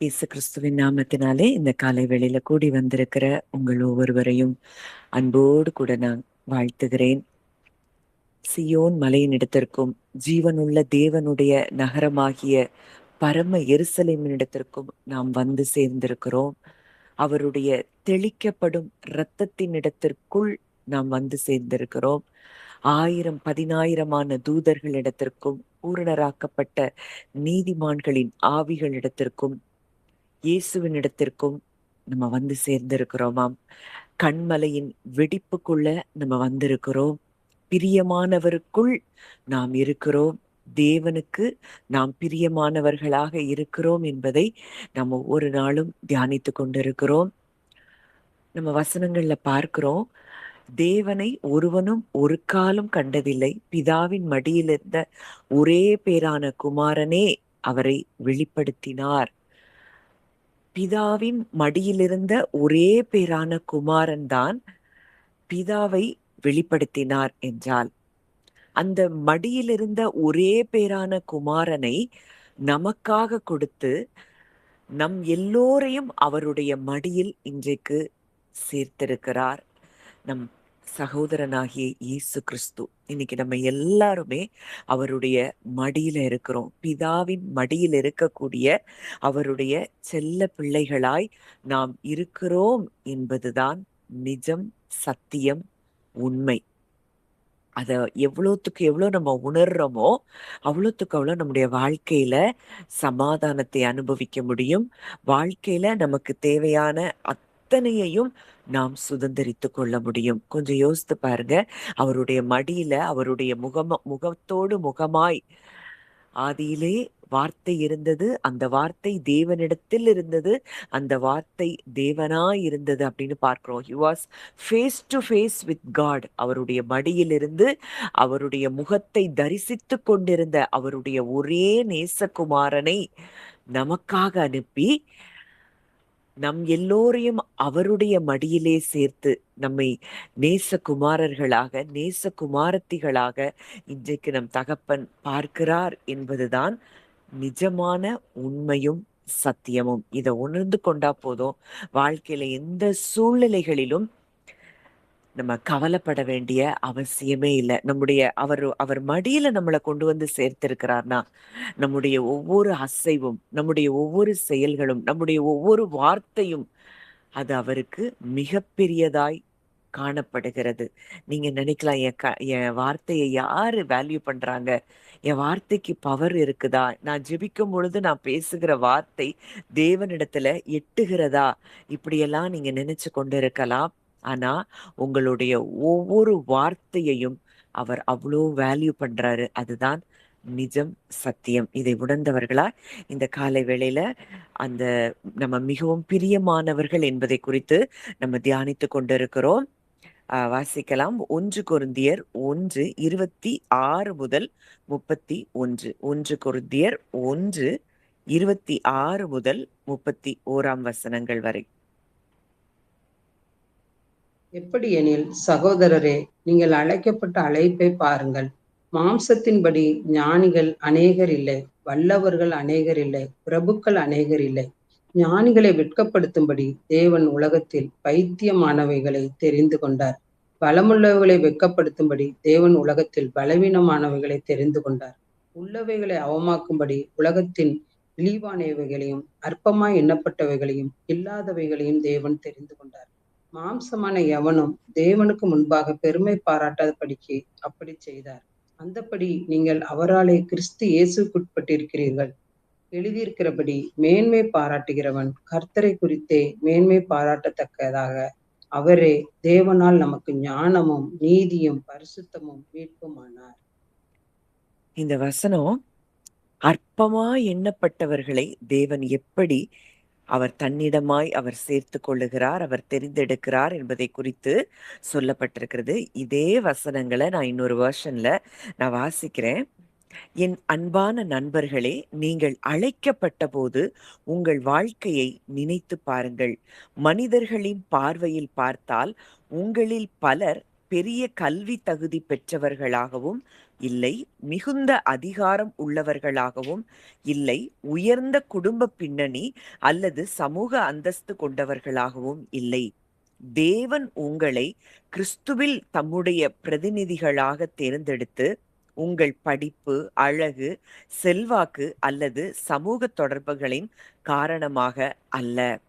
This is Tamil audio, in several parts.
இயேசு கிறிஸ்துவின் நாமத்தினாலே இந்த காலை வேளையில கூடி வந்திருக்கிற உங்கள் ஒவ்வொருவரையும் அன்போடு கூட நான் வாழ்த்துகிறேன். சியோன் மலையினிடத்திற்கும் ஜீவனுள்ள தேவனுடைய நகரமாகிய பரம எருசலேமினிடத்திற்கும் நாம் வந்து சேர்ந்திருக்கிறோம். அவருடைய தெளிக்கப்படும் இரத்தத்தினிடத்திற்குள் நாம் வந்து சேர்ந்திருக்கிறோம். 1000 தூதர்களிடத்திற்கும் பூரணராக்கப்பட்ட நீதிமான்களின் ஆவிகளிடத்திற்கும் இயேசுவினிடத்திற்கும் நம்ம வந்து சேர்ந்திருக்கிறோமாம். கண்மலையின் வெடிப்புக்குள்ள நம்ம வந்திருக்கிறோம். பிரியமானவருக்குள் நாம் இருக்கிறோம். தேவனுக்கு நாம் பிரியமானவர்களாக இருக்கிறோம் என்பதை நம்ம ஒவ்வொரு நாளும் தியானித்து கொண்டிருக்கிறோம். நம்ம வசனங்கள்ல பார்க்கிறோம், தேவனை ஒருவனும் ஒரு காலம் கண்டதில்லை, பிதாவின் மடியில் இருந்த ஒரே பேரான குமாரனே அவரை வெளிப்படுத்தினார். பிதாவின் மடியிலிருந்த ஒரே பேரான குமாரன் தான் பிதாவை வெளிப்படுத்தினார் என்றால், அந்த மடியிலிருந்த ஒரே பேரான குமாரனை நமக்காக கொடுத்து நம் எல்லோரையும் அவருடைய மடியில் இன்றைக்கு சேர்த்திருக்கிறார். நம் சகோதரனாகிய இயேசு கிறிஸ்து. இன்னைக்கு நம்ம எல்லாருமே அவருடைய மடியில இருக்கிறோம். பிதாவின் மடியில் இருக்கக்கூடிய அவருடைய செல்ல பிள்ளைகளாய் நாம் இருக்கிறோம் என்பதுதான் நிஜம், சத்தியம், உண்மை. அத எவ்வளோத்துக்கு எவ்வளோ நம்ம உணர்றோமோ அவ்வளோத்துக்கு அவ்வளோ நம்முடைய வாழ்க்கையில சமாதானத்தை அனுபவிக்க முடியும். வாழ்க்கையில நமக்கு தேவையான அத்தனையையும் நாம் சுதந்திரித்து கொள்ள முடியும். கொஞ்சம் யோசித்து பாருங்க. அவருடைய மடியில அவருடைய முகத்தோடு முகமாய் ஆதியிலே வார்த்தை இருந்தது, அந்த வார்த்தை தேவனிடத்தில் இருந்தது, அந்த வார்த்தை தேவனாய் இருந்தது அப்படின்னு பார்க்கிறோம். He was face to face with God. அவருடைய மடியிலிருந்து அவருடைய முகத்தை தரிசித்து கொண்டிருந்த அவருடைய ஒரே நேசகுமாரனை நமக்காக அனுப்பி நம் எல்லோரையும் அவருடைய மடியிலே சேர்த்து நம்மை நேசகுமாரர்களாக நேசகுமாரத்திகளாக இன்றைக்கு நம் தகப்பன் பார்க்கிறார் என்பதுதான் நிஜமான உண்மையும் சத்தியமும். இதை உணர்ந்து கொண்டா போதும், வாழ்க்கையில எந்த சூழ்நிலைகளிலும் நம்ம கவலைப்பட வேண்டிய அவசியமே இல்லை. அவர் மடியில நம்மளை கொண்டு வந்து சேர்த்திருக்கிறார்னா, நம்முடைய ஒவ்வொரு அசைவும், நம்முடைய ஒவ்வொரு செயல்களும், நம்முடைய ஒவ்வொரு வார்த்தையும் அது அவருக்கு மிகப்பெரியதாய் காணப்படுகிறது. நீங்க நினைக்கலாம், என் வார்த்தையை யாரு வேல்யூ பண்றாங்க, என் வார்த்தைக்கு பவர் இருக்குதா, நான் ஜெபிக்கும் பொழுது நான் பேசுகிற வார்த்தை தேவனிடத்துல எட்டுகிறதா, இப்படியெல்லாம் நீங்க நினைச்சு கொண்டு இருக்கலாம். ஆனா உங்களுடைய ஒவ்வொரு வார்த்தையையும் அவர் அவ்வளோ வேல்யூ பண்றாரு. அதுதான் நிஜம், சத்தியம். இதை உணர்ந்தவர்களா இந்த காலை வேளையில அந்த நம்ம மிகவும் பிரியமானவர்கள் என்பதை குறித்து நம்ம தியானித்து கொண்டிருக்கிறோம். வாசிக்கலாம். 1 கொரிந்தியர் 1:26 முதல் 31. 1 கொரிந்தியர் 1:26 முதல் 31 வசனங்கள் வரை. எப்படி எனில், சகோதரரே, நீங்கள் அழைக்கப்பட்ட அழைப்பை பாருங்கள். மாம்சத்தின்படி ஞானிகள் அநேகர் இல்லை, வல்லவர்கள் அநேகர் இல்லை, பிரபுக்கள் அநேகர் இல்லை. ஞானிகளை வெட்கப்படுத்தும்படி தேவன் உலகத்தில் பைத்தியமானவைகளை தெரிந்து கொண்டார். பலமுள்ளவைகளை வெட்கப்படுத்தும்படி தேவன் உலகத்தில் பலவீனமானவைகளை தெரிந்து கொண்டார். உள்ளவைகளை அவமாக்கும்படி உலகத்தின் இழிவானவைகளையும் அற்பமாய் எண்ணப்பட்டவைகளையும் இல்லாதவைகளையும் தேவன் தெரிந்து கொண்டார். மாம்சமான எவனும் தேவனுக்கு முன்பாக பெருமை பாராட்டாதபடிக்கு அப்படி செய்தார். அந்தபடி நீங்கள் அவராலே கிறிஸ்து இயேசுக்குட்பட்டிருக்கிறீர்கள். எழுதியிருக்கிறபடி, மேன்மை பாராட்டுகிறவன் கர்த்தரை குறித்தே மேன்மை பாராட்டத்தக்கதாக அவரே தேவனால் நமக்கு ஞானமும் நீதியும் பரிசுத்தமும் மீட்புமானார். இந்த வசனம் அற்பமா எண்ணப்பட்டவர்களை தேவன் எப்படி அவர் தன்னிடமாய் அவர் சேர்த்து கொள்ளுகிறார், அவர் தெரிந்தெடுக்கிறார் என்பதை குறித்து சொல்லப்பட்டிருக்கிறது. இதே வசனங்களை நான் இன்னொரு வெர்ஷன்ல நான் வாசிக்கிறேன். என் அன்பான நண்பர்களே, நீங்கள் அழைக்கப்பட்ட போது உங்கள் வாழ்க்கையை நினைத்து பாருங்கள். மனிதர்களின் பார்வையில் பார்த்தால் உங்களில் பலர் பெரிய கல்வி தகுதி பெற்றவர்களாகவும் இல்லை, மிகுந்த அதிகாரம் உள்ளவர்களாகவும் இல்லை, உயர்ந்த குடும்ப பின்னணி அல்லது சமூக அந்தஸ்து கொண்டவர்களாகவும் இல்லை. தேவன் உங்களை கிறிஸ்துவில் தம்முடைய பிரதிநிதிகளாக தேர்ந்தெடுத்து உங்கள் படிப்பு, அழகு, செல்வாக்கு அல்லது சமூக தொடர்புகளின் காரணமாக அல்ல.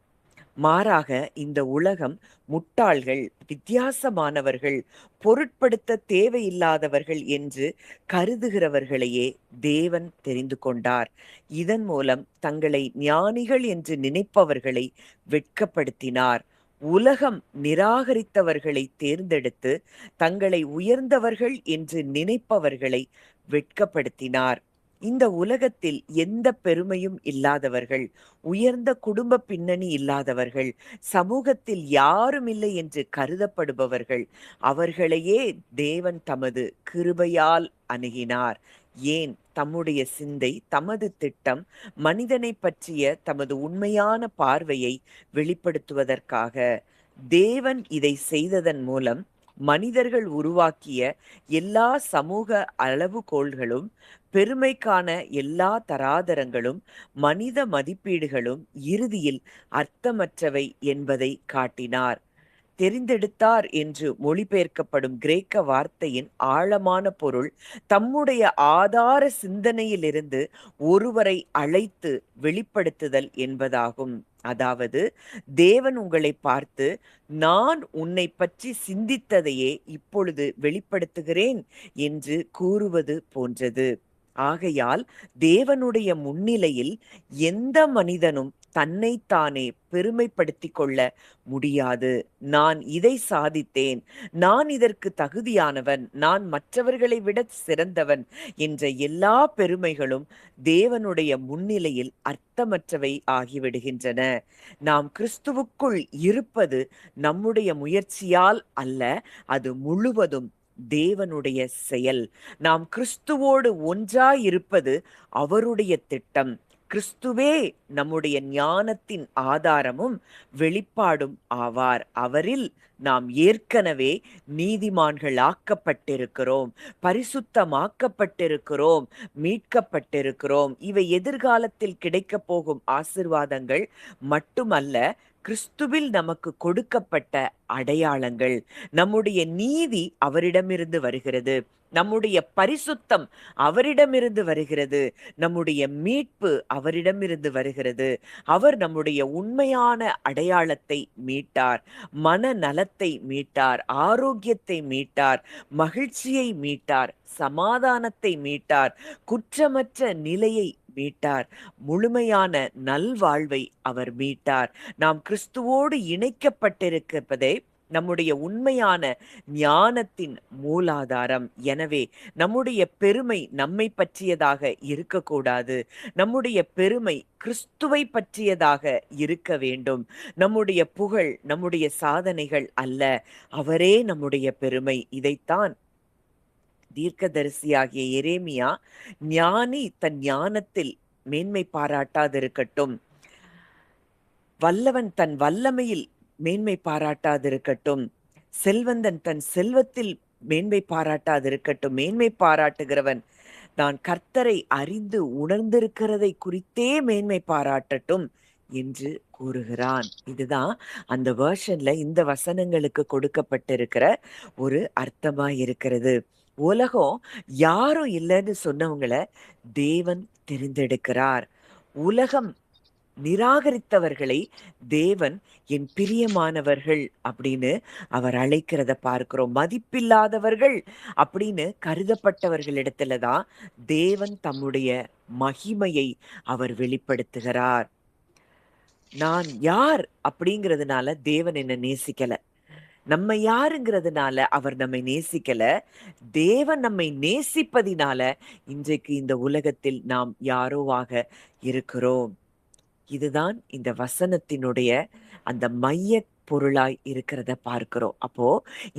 மாறாக இந்த உலகம் முட்டாள்கள், வித்தியாசமானவர்கள், பொருட்படுத்த தேவையில்லாதவர்கள் என்று கருதுகிறவர்களையே தேவன் தெரிந்து கொண்டார். இதன் மூலம் தங்களை ஞானிகள் என்று நினைப்பவர்களை வெட்கப்படுத்தினார். உலகம் நிராகரித்தவர்களை தேர்ந்தெடுத்து தங்களை உயர்ந்தவர்கள் என்று நினைப்பவர்களை வெட்கப்படுத்தினார். இந்த உலகத்தில் எந்த பெருமையும் இல்லாதவர்கள், உயர்ந்த குடும்ப பின்னணி இல்லாதவர்கள், சமூகத்தில் யாரும் இல்லை என்று கருதப்படுபவர்கள், அவர்களையே தேவன் தமது கிருபையால் அணுகினார். ஏன்? தம்முடைய சிந்தை, தமது திட்டம், மனிதனை பற்றிய தமது உண்மையான பார்வையை வெளிப்படுத்துவதற்காக. தேவன் இதை செய்ததன் மூலம் மனிதர்கள் உருவாக்கிய எல்லா சமூக அளவுகோல்களும், பெருமைக்கான எல்லா தராதரங்களும், மனித மதிப்பீடுகளும் இறுதியில் அர்த்தமற்றவை என்பதை காட்டினார். தெரிந்தெடுத்தார் என்று மொழிபெயர்க்கப்படும் கிரேக்க வார்த்தையின் ஆழமான பொருள் தம்முடைய ஆதார சிந்தனையிலிருந்து ஒருவரை அழைத்து வெளிப்படுத்துதல் என்பதாகும். அதாவது, தேவன் உங்களை பார்த்து, நான் உன்னை பற்றி சிந்தித்ததையே இப்பொழுது வெளிப்படுத்துகிறேன் என்று கூறுவது போன்றது. ஆகையால் தேவனுடைய முன்னிலையில் எந்த மனிதனும் தன்னைத்தானே பெருமைப்படுத்திக் கொள்ள முடியாது. நான் இதை சாதித்தேன், நான் இதற்கு தகுதியானவன், நான் மற்றவர்களை விட சிறந்தவன் என்ற எல்லா பெருமைகளும் தேவனுடைய முன்னிலையில் அர்த்தமற்றவை ஆகிவிடுகின்றன. நாம் கிறிஸ்துவுக்குள் இருப்பது நம்முடைய முயற்சியால் அல்ல, அது முழுவதும் தேவனுடைய செயல். நாம் கிறிஸ்துவோடு ஒன்றாயிருப்பது அவருடைய திட்டம். கிறிஸ்துவே நம்முடைய ஞானத்தின் ஆதாரமும் வெளிப்பாடும் ஆவார். அவரில் நாம் ஏற்கனவே நீதிமான்கள் ஆக்கப்பட்டிருக்கிறோம், பரிசுத்தமாக்கப்பட்டிருக்கிறோம், மீட்கப்பட்டிருக்கிறோம். இவை எதிர்காலத்தில் கிடைக்கப் போகும் ஆசீர்வாதங்கள் மட்டுமல்ல, கிறிஸ்துவில் நமக்கு கொடுக்கப்பட்ட அடையாளங்கள். நம்முடைய நீதி அவரிடமிருந்து வருகிறது, நம்முடைய பரிசுத்தம் அவரிடமிருந்து வருகிறது, நம்முடைய மீட்பு அவரிடமிருந்து வருகிறது. அவர் நம்முடைய உண்மையான அடையாளத்தை மீட்டார், மனநலத்தை மீட்டார், ஆரோக்கியத்தை மீட்டார், மகிழ்ச்சியை மீட்டார், சமாதானத்தை மீட்டார், குற்றமற்ற நிலையை மீட்டார், முழுமையான நல்வாழ்வை அவர் மீட்டார். நாம் கிறிஸ்துவோடு இணைக்கப்பட்டிருப்பதே நம்முடைய உண்மையான ஞானத்தின் மூலாதாரம். எனவே நம்முடைய பெருமை நம்மை பற்றியதாக இருக்கக்கூடாது. நம்முடைய பெருமை கிறிஸ்துவை பற்றியதாக இருக்க வேண்டும். நம்முடைய புகழ், நம்முடைய சாதனைகள் அல்ல, அவரே நம்முடைய பெருமை. இதைத்தான் தீர்க்கதரிசியாகிய எரேமியா, ஞானி தன் ஞானத்தில் மேன்மை பாராட்டாதிருக்கட்டும், வல்லவன் தன் வல்லமையில் மேன்மை பாராட்டாதிருக்கட்டும், செல்வந்தன் தன் செல்வத்தில் மேன்மை பாராட்டாதிருக்கட்டும், மேன்மை பாராட்டுகிறவன் நான் கர்த்தரை அறிந்து உணர்ந்திருக்கிறதை குறித்தே மேன்மை பாராட்டட்டும் என்று கூறுகிறான். இதுதான் அந்த வேர்ஷன்ல இந்த வசனங்களுக்கு கொடுக்கப்பட்டிருக்கிற ஒரு அர்த்தமா இருக்கிறது. உலகம் யாரும் இல்லைன்னு சொன்னவங்களை தேவன் தெரிந்தெடுக்கிறார். உலகம் நிராகரித்தவர்களை தேவன் என் பிரியமானவர்கள் அப்படின்னு அவர் அழைக்கிறத பார்க்கிறோம். மதிப்பில்லாதவர்கள் அப்படின்னு கருதப்பட்டவர்களிடத்துலதான் தேவன் தம்முடைய மகிமையை அவர் வெளிப்படுத்துகிறார். நான் யார் அப்படிங்கிறதுனால தேவன் என்னை நேசிக்கல, நம்ம யாருங்கிறதுனால அவர் நம்மை நேசிக்கல, தேவன் நம்மை நேசிப்பதினால இன்றைக்கு இந்த உலகத்தில் நாம் யாரோவாக இருக்கிறோம். இதுதான் இந்த வசனத்தினுடைய அந்த மைய பொருளாய் இருக்கிறத பார்க்கிறோம். அப்போ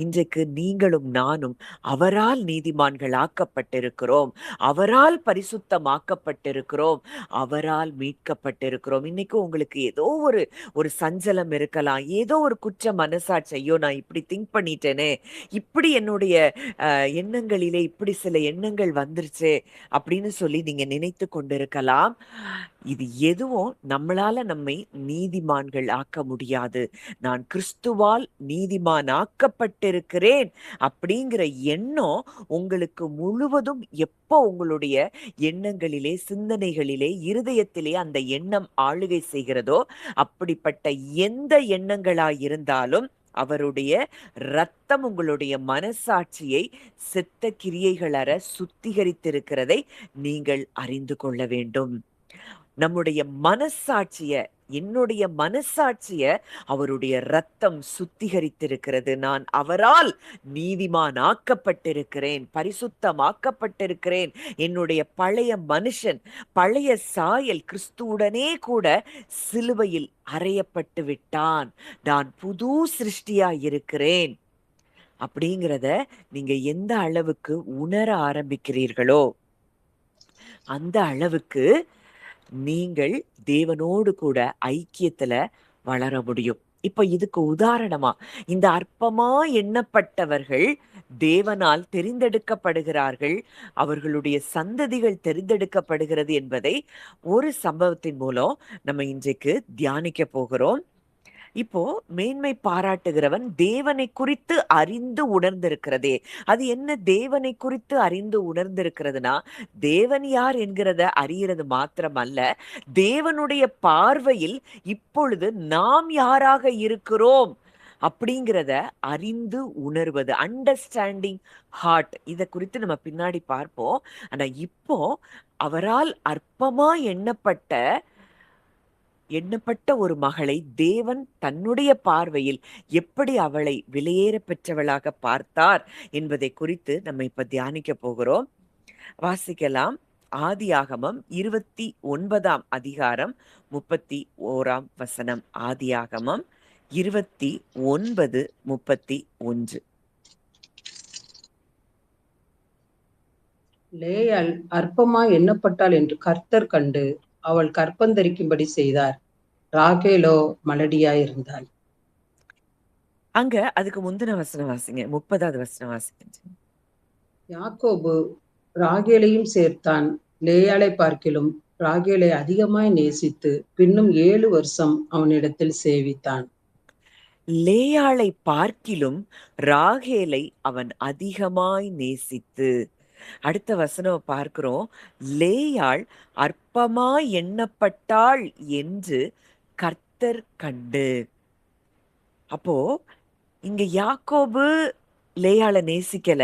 இன்றைக்கு நீங்களும் நானும் அவரால் நீதிமான்கள் ஆக்கப்பட்டிருக்கிறோம், அவரால் பரிசுத்தமாக்கப்பட்டிருக்கிறோம், அவரால் மீட்கப்பட்டிருக்கிறோம். இன்னைக்கு உங்களுக்கு ஏதோ ஒரு ஒரு சஞ்சலம் இருக்கலாம், ஏதோ ஒரு குற்ற மனசாட்சி, ஐயோ நான் இப்படி திங்க் பண்ணிட்டேனே, இப்படி என்னுடைய எண்ணங்களிலே இப்படி சில எண்ணங்கள் வந்துருச்சே அப்படின்னு சொல்லி நீங்க நினைத்து கொண்டிருக்கலாம். இது எதுவும் நம்மளால நம்மை நீதிமான்கள் ஆக்க முடியாது. நான் கிறிஸ்துவால் நீதிமான் ஆக்கப்பட்டிருக்கிறேன் அப்படிங்கிற எண்ணம் உங்களுக்கு முழுவதும் எப்போ உங்களுடைய எண்ணங்களிலே, சிந்தனைகளிலே, இருதயத்திலே அந்த எண்ணம் ஆளுகை செய்கிறதோ, அப்படிப்பட்ட எந்த எண்ணங்களாய் இருந்தாலும் அவருடைய இரத்தம் உங்களுடைய மனசாட்சியை செத்த கிரியைகளற சுத்திகரித்திருக்கிறதை நீங்கள் அறிந்து கொள்ள வேண்டும். நம்முடைய மனசாட்சிய, என்னுடைய மனசாட்சிய அவருடைய இரத்தம் சுத்திகரித்திருக்கிறது. நான் அவரால் நீதிமான் ஆக்கப்பட்டிருக்கிறேன், பரிசுத்தமாக்கப்பட்டிருக்கிறேன். என்னுடைய பழைய மனுஷன், பழைய சாயல் கிறிஸ்துவுடனே கூட சிலுவையில் அறையப்பட்டு விட்டான். நான் புது சிருஷ்டியாய் இருக்கிறேன் அப்படிங்கிறத நீங்க எந்த அளவுக்கு உணர ஆரம்பிக்கிறீர்களோ அந்த அளவுக்கு நீங்கள் தேவனோடு கூட ஐக்கியத்துல வளர முடியும். இப்ப இதுக்கு உதாரணமா இந்த அற்பமா எண்ணப்பட்டவர்கள் தேவனால் தெரிந்தெடுக்கப்படுகிறார்கள், அவர்களுடைய சந்ததிகள் தெரிந்தெடுக்கப்படுகிறது என்பதை ஒரு சம்பவத்தின் மூலம் நம்ம இன்றைக்கு தியானிக்க போகிறோம். இப்போ மேன்மை பாராட்டுகிறவன் தேவனை குறித்து அறிந்து உணர்ந்திருக்கிறதே. அது என்ன தேவனை குறித்து அறிந்து உணர்ந்திருக்கிறதுனா, தேவன் யார் என்கிறத அறிகிறது மாத்திரமல்ல, தேவனுடைய பார்வையில் இப்பொழுது நாம் யாராக இருக்கிறோம் அப்படிங்கிறத அறிந்து உணர்வது, அண்டர்ஸ்டாண்டிங் ஹார்ட். இத குறித்து நம்ம பின்னாடி பார்ப்போம். ஆனா இப்போ அவரால் அற்பமா எண்ணப்பட்ட ஒரு மகளை தேவன் தன்னுடைய பார்வையில் எப்படி அவளை விலையேற பெற்றவளாக பார்த்தார் என்பதை குறித்து நம்ம இப்ப தியானிக்க போகிறோம். வாசிக்கலாம். ஆதியாகமம் 29ஆம் அதிகாரம் 31ஆம் வசனம். ஆதியாகமம் 29:31. லேயாள் அற்பமாய் எண்ணப்பட்டாள் என்று கர்த்தர் கண்டு அவள் கர்ப்பந்தரிக்கும்படி செய்தார். ராகேலோ மலடியாயிருந்தாள். அங்க அதுக்கு முந்தின வசனம் வாசிங்க. 30வது வசனம் வாசிங்க. யாக்கோபு ராகேலையும் சேர்த்தான். லேயாளை பார்க்கிலும் ராகேலை அதிகமாய் நேசித்து பின்னும் 7 வருஷம் அவனிடத்தில் சேவித்தான். லேயாளை பார்க்கிலும் ராகேலை அவன் அதிகமாய் நேசித்து. அடுத்த வசனம் பார்க்கிறோம். லேயாள் அற்பமாய் எண்ணப்பட்டாள் என்று கர்த்தர் கண்டு. அப்போ இங்க யாக்கோபு லேயாளை நேசிக்கல,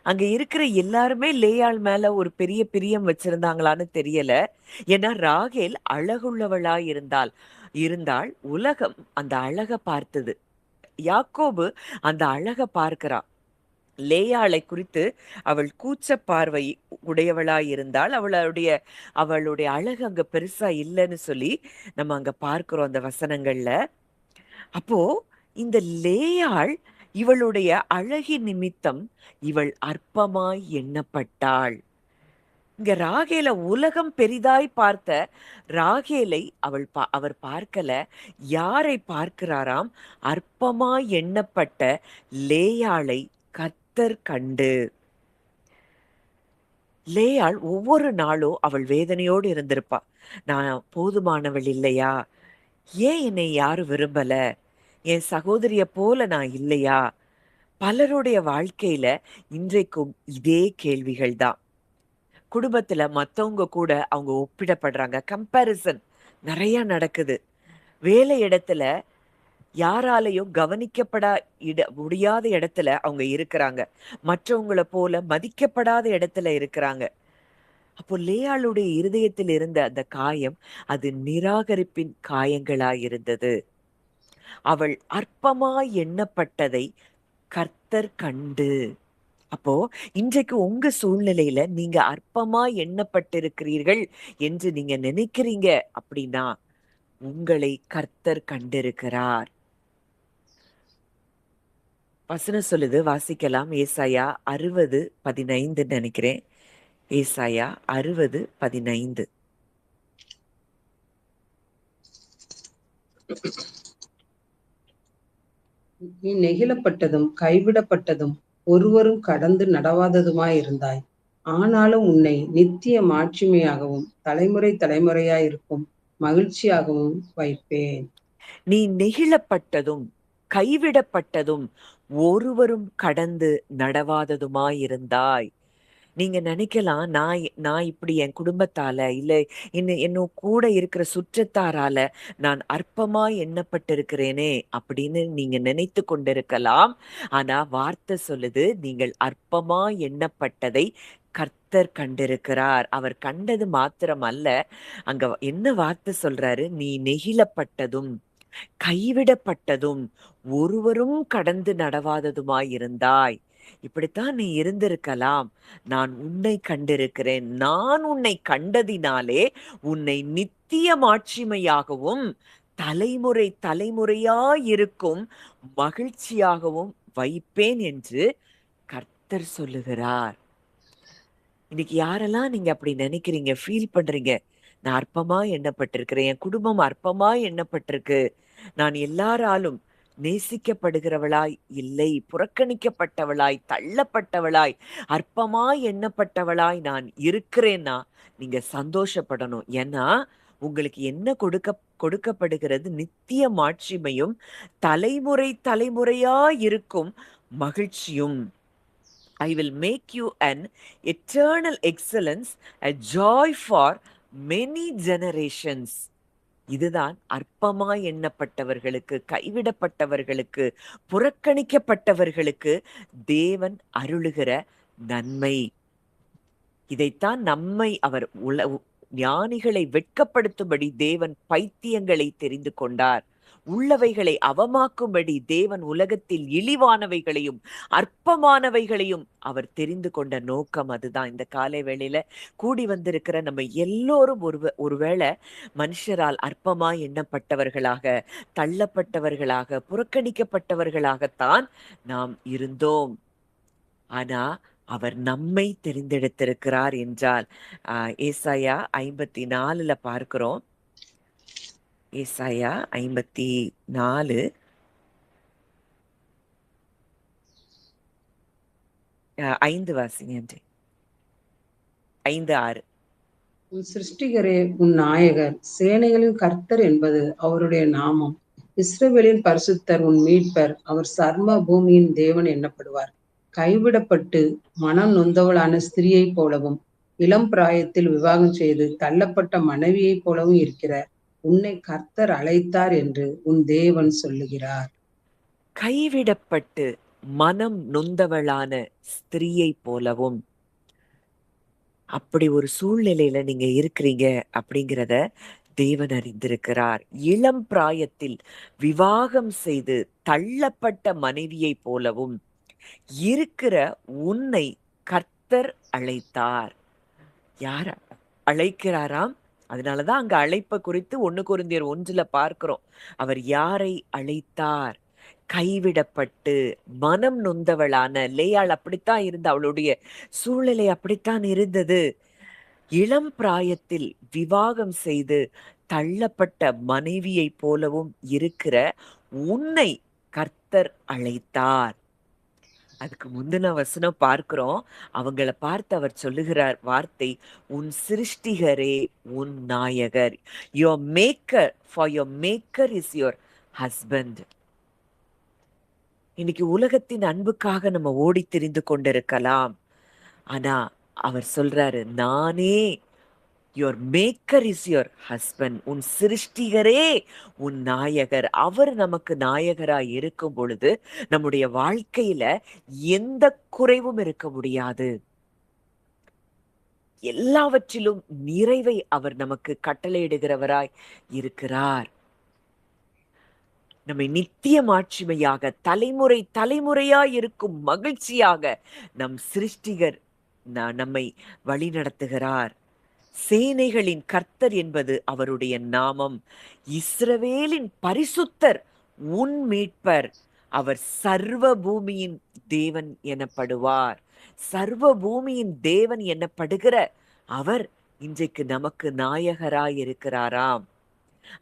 அங்க இருக்கிற எல்லாருமே லேயாள் மேல ஒரு பெரிய பிரியம் வச்சிருந்தாங்களான்னு தெரியல. ஏன்னா ராகேல் அழகுள்ளவளாய் இருந்தாள். உலகம் அந்த அழக பார்த்தது. யாக்கோபு அந்த அழக பார்க்கிறான். லேயாளை குறித்து அவள் கூச்ச பார்வை உடையவளாய் இருந்தால், அவளுடைய அழகு அங்க பெருசா இல்லைன்னு சொல்லி நம்ம அங்க பார்க்கிறோம் அந்த வசனங்கள்ல. அப்போ இந்த லேயாள் இவளுடைய அழகின் நிமித்தம் இவள் அற்பமாய் எண்ணப்பட்டாள். இங்க ராகேல உலகம் பெரிதாய் பார்த்த ராகேலை அவர் பார்க்கல. யாரை பார்க்கிறாராம்? அற்பமாய் எண்ணப்பட்ட லேயாளை கர்த்தர் கண்டு. லேயாள் ஒவ்வொரு நாளும் அவள் வேதனையோடு இருந்திருப்பா. நான் போதுமானவள் இல்லையா? ஏன் என்னை யாரும் விரும்பல? என் சகோதரிய போல நான் இல்லையா? பலருடைய வாழ்க்கையில இன்றைக்கும் இதே கேள்விகள் தான். குடும்பத்துல மத்தவங்க கூட அவங்க ஒப்பிடப்படுறாங்க. கம்பேரிசன் நிறைய நடக்குது. வேலை இடத்துல யாராலையும் முடியாத இடத்துல அவங்க இருக்கிறாங்க. மற்றவங்கள போல மதிக்கப்படாத இடத்துல இருக்கிறாங்க. அப்போ லேயாளுடைய இருதயத்தில் இருந்த அந்த காயம் அது நிராகரிப்பின் காயங்களாயிருந்தது. அவள் அற்பமாய் எண்ணப்பட்டதை கர்த்தர் கண்டு. அப்போ இன்றைக்கு உங்க சூழ்நிலையில நீங்க அற்பமா எண்ணப்பட்டிருக்கிறீர்கள் என்று நீங்க நினைக்கிறீங்க அப்படின்னா உங்களை கர்த்தர் கண்டிருக்கிறார். வசனம் சொல்லுது, வாசிக்கலாம். ஏசாயா 60:15 நினைக்கிறேன். ஏசாயா 60:15. நீ நெகிழப்பட்டதும் கைவிடப்பட்டதும் ஒருவரும் கடந்து நடவாததுமாயிருந்தாய். ஆனாலும் உன்னை நித்திய மாட்சிமையாகவும் தலைமுறை தலைமுறையாயிருக்கும் மகிழ்ச்சியாகவும் வைப்பேன். நீ நெகிழப்பட்டதும் கைவிடப்பட்டதும் ஒருவரும் கடந்து நடவாததுமாயிருந்தாய். நீங்க நினைக்கலாம், நான் இப்படி என் குடும்பத்தால இல்ல இன்னும் கூட இருக்கிற சுற்றத்தாரால நான் அற்பமா எண்ணப்பட்டிருக்கிறேனே அப்படின்னு நீங்க நினைத்து கொண்டிருக்கலாம். ஆனா வார்த்தை சொல்லுது, நீங்கள் அற்பமா எண்ணப்பட்டதை கர்த்தர் கண்டிருக்கிறார். அவர் கண்டது மாத்திரம் அல்ல, அங்க என்ன வார்த்தை சொல்றாரு, நீ நெகிழப்பட்டதும் கைவிடப்பட்டதும் ஒருவரும் கடந்து நடவாததுமாயிருந்தாய். இப்படித்தான் நீ இருந்திருக்கலாம். நான் உன்னை கண்டிருக்கிறேன். நான் உன்னை கண்டதினாலே உன்னை நித்திய மாட்சிமையாகவும் தலைமுறை தலைமுறையாயிருக்கும் மகிழ்ச்சியாகவும் வைப்பேன் என்று கர்த்தர் சொல்லுகிறார். இன்னைக்கு யாரெல்லாம் நீங்க அப்படி நினைக்கிறீங்க, ஃபீல் பண்றீங்க, நான் அற்பமா எண்ணப்பட்டிருக்கிறேன், என் குடும்பம் அற்பமா எண்ணப்பட்டிருக்கு, நான் எல்லாராலும் நேசிக்கப்படுகிறவளாய் இல்லை, புறக்கணிக்கப்பட்டவளாய், தள்ளப்பட்டவளாய், அற்பமா எண்ணப்பட்டவளாய் நான் இருக்கிறேன்னா நீங்க சந்தோஷப்படணும். ஏன்னா உங்களுக்கு என்ன கொடுக்கப்படுகிறது, நித்திய மாட்சிமையும் தலைமுறை தலைமுறையா இருக்கும் மகிழ்ச்சியும். I will make you an eternal excellence, a joy for many generations. இதுதான் அற்பமா எண்ணப்பட்டவர்களுக்கு, கைவிடப்பட்டவர்களுக்கு, புறக்கணிக்கப்பட்டவர்களுக்கு தேவன் அருளுகிற நன்மை. இதைத்தான் நம்மை அவர் ஞானிகளை வெட்கப்படுத்தும்படி தேவன் பைத்தியங்களை தெரிந்து கொண்டார். உள்ளவைகளை அவமாக்கும்படி தேவன் உலகத்தில் இழிவானவைகளையும் அற்பமானவைகளையும் அவர் தெரிந்து கொண்ட நோக்கம் அதுதான். இந்த காலை வேளையில கூடி வந்திருக்கிற நம்ம எல்லோரும் ஒருவேளை மனுஷரால் அற்பமா எண்ணப்பட்டவர்களாக, தள்ளப்பட்டவர்களாக, புறக்கணிக்கப்பட்டவர்களாகத்தான் நாம் இருந்தோம். ஆனா அவர் நம்மை தெரிந்தெடுத்திருக்கிறார் என்றால் ஏசாயா 54 பார்க்கிறோம். ஏசாயா 54 5 வாசிங்க. 5:6. உன் சிருஷ்டிகரே உன் நாயகர், சேனைகளின் கர்த்தர் என்பது அவருடைய நாமம். இஸ்ரவேலின் பரிசுத்தர் உன் மீட்பர், அவர் சர்ம பூமியின் தேவன் எண்ணப்படுவார். கைவிடப்பட்டு மனம் நொந்தவளான ஸ்திரியை போலவும் இளம் பிராயத்தில் விவாகம் செய்து தள்ளப்பட்ட மனைவியைப் போலவும் இருக்கிற உன்னை கர்த்தர் அழைத்தார் என்று உன் தேவன் சொல்லுகிறார். கைவிடப்பட்டு மனம் நொந்தவளான ஸ்திரியை போலவும், அப்படி ஒரு சூழ்நிலையில நீங்க இருக்கிறீங்க அப்படிங்கிறத தேவன் அறிந்திருக்கிறார். இளம் பிராயத்தில் விவாகம் செய்து தள்ளப்பட்ட மனைவியை போலவும் இருக்கிற உன்னை கர்த்தர் அழைத்தார். யார அழைக்கிறாராம்? அதனாலதான் அங்க அழைப்பை குறித்து 1 கொரிந்தியர் 1 பார்க்கிறோம். அவர் யாரை அழைத்தார்? கைவிடப்பட்டு மனம் நொந்தவளான லேயாள் அப்படித்தான் இருந்த, அவளுடைய சூழ்நிலை அப்படித்தான் இருந்தது. இளம் பிராயத்தில் விவாகம் செய்து தள்ளப்பட்ட மனைவியை போலவும் இருக்கிற உன்னை கர்த்தர் அழைத்தார். அதுக்கு முந்தின வசனம் பார்க்கிறோம். அவங்கள பார்த்து அவர் சொல்லுகிறார் வார்த்தை, உன் சிருஷ்டிகரே உன் நாயகர். Your maker, for your maker is your husband. இன்னைக்கு உலகத்தின் அன்புக்காக நம்ம ஓடி திரிந்து கொண்டிருக்கலாம். ஆனா அவர் சொல்றாரு, நானே your maker is your husband. உன் சிருஷ்டிகரே உன் நாயகர். அவர் நமக்கு நாயகராய் இருக்கும் பொழுது நம்முடைய வாழ்க்கையில எந்த குறைவும் இருக்க முடியாது. எல்லாவற்றிலும் நிறைவை அவர் நமக்கு கட்டளையிடுகிறவராய் இருக்கிறார். நம்மை நித்திய மாட்சிமையாக தலைமுறை தலைமுறையாய் இருக்கும் மகிழ்ச்சியாக நம் சிருஷ்டிகர் நம்மை வழி நடத்துகிறார். சேனைகளின் கர்த்தர் என்பது அவருடைய நாமம். இஸ்ரவேலின் பரிசுத்தர் உன் மீட்பர், அவர் சர்வ பூமியின் தேவன் எனப்படுவார். சர்வ பூமியின் தேவன் எனப்படுகிற அவர் இன்றைக்கு நமக்கு நாயகராய் இருக்கிறாராம்.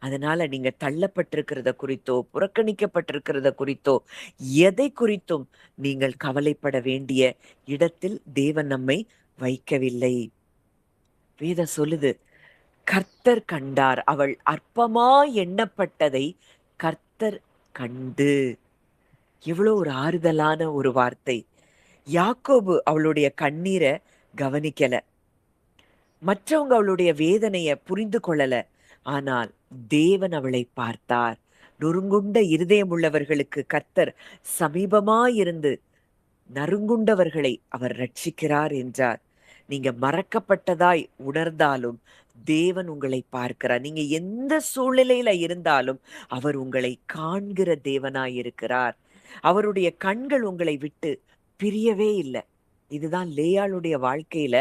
அதனால நீங்க தள்ளப்பட்டிருக்கிறத குறித்தோ, புறக்கணிக்கப்பட்டிருக்கிறத குறித்தோ, எதை குறித்தும் நீங்கள் கவலைப்பட வேண்டிய இடத்தில் தேவன் நம்மை வைக்கவில்லை. வேதம் சொல்லுது, கர்த்தர் கண்டார், அவள் அற்பமாய் எண்ணப்பட்டதை கர்த்தர் கண்டு. எவ்வளோ ஒரு ஆறுதலான ஒரு வார்த்தை. யாக்கோபு அவளுடைய கண்ணீரை கவனிக்கல, மற்றவங்க அவளுடைய வேதனைய புரிந்து கொள்ளல. ஆனால் தேவன் அவளை பார்த்தார். நொறுங்குண்ட இருதயம் உள்ளவர்களுக்கு கர்த்தர் சமீபமாயிருந்து நறுங்குண்டவர்களை அவர் ரட்சிக்கிறார் என்றார். நீங்க மறக்கப்பட்டதாய் உணர்ந்தாலும் தேவன் உங்களை பார்க்கிறார். நீங்க எந்த சூழ்நிலையில இருந்தாலும் அவர் உங்களை காண்கிற தேவனாய் இருக்கிறார். அவருடைய கண்கள் உங்களை விட்டு பிரியவே இல்லை. இதுதான் லேயாளுடைய வாழ்க்கையில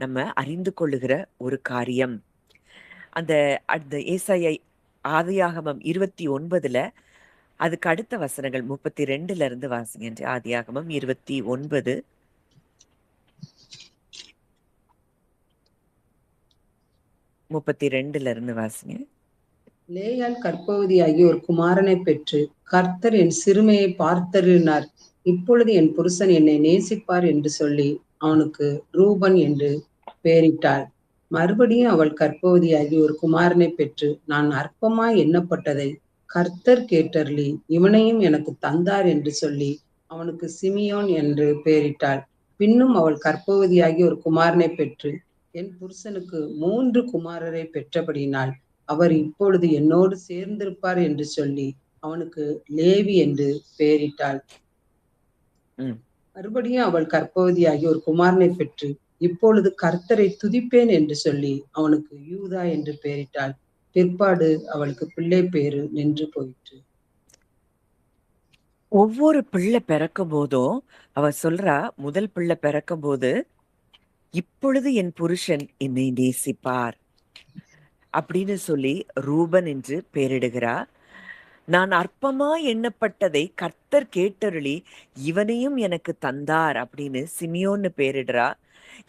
நம்ம அறிந்து கொள்ளுகிற ஒரு காரியம். அந்த அந்த ஏசாயா ஆதியாகமம் 29ல அதுக்கு அடுத்த வசனங்கள் 32ல இருந்து வாசிங்க. ஆதியாகமம் 29 32ல இருந்து வாசிங்க. லேயாள் கர்ப்பவதியாகி ஒரு குமாரனை பெற்று, கர்த்தர் என் சிறுமையை பார்த்தருளினார், இப்பொழுது என் புருஷன் என்னை நேசிப்பார் என்று சொல்லி அவனுக்கு ரூபன் என்று பெயரிட்டாள். மறுபடியும் அவள் கர்ப்பவதியாகி ஒரு குமாரனை பெற்று, நான் அற்பமாய் எண்ணப்பட்டதை கர்த்தர் கேட்டருளி இவனையும் எனக்கு தந்தார் என்று சொல்லி அவனுக்கு சிமியோன் என்று பெயரிட்டாள். பின்னும் அவள் கர்ப்பவதியாகி ஒரு குமாரனை பெற்று, என் புருஷனுக்கு 3 குமாரரை பெற்றபடியினால் அவர் இப்பொழுது என்னோடு சேர்ந்திருப்பார் என்று சொல்லி அவனுக்கு லேவி என்று பெயரிட்டாள். மறுபடியும் அவள் கர்ப்பவதியாகி ஒரு குமாரனை பெற்று, இப்பொழுது கர்த்தரை துதிப்பேன் என்று சொல்லி அவனுக்கு யூதா என்று பெயரிட்டாள். பிற்பாடு அவளுக்கு பிள்ளை பேரு நின்று போயிற்று. ஒவ்வொரு பிள்ளை பிறக்கும் போதும் அவ சொல்றா, முதல் பிள்ளை பிறக்கும் போது, இப்பொழுது என் புருஷன் என்னை நேசிப்பார் அப்படின்னு சொல்லி ரூபன் என்று பெயரிடுகிறா. நான் அற்பமா எண்ணப்பட்டதை கர்த்தர் கேட்டருளி இவனையும் எனக்கு தந்தார் அப்படின்னு சிமியோன்னு பேரிடுறா.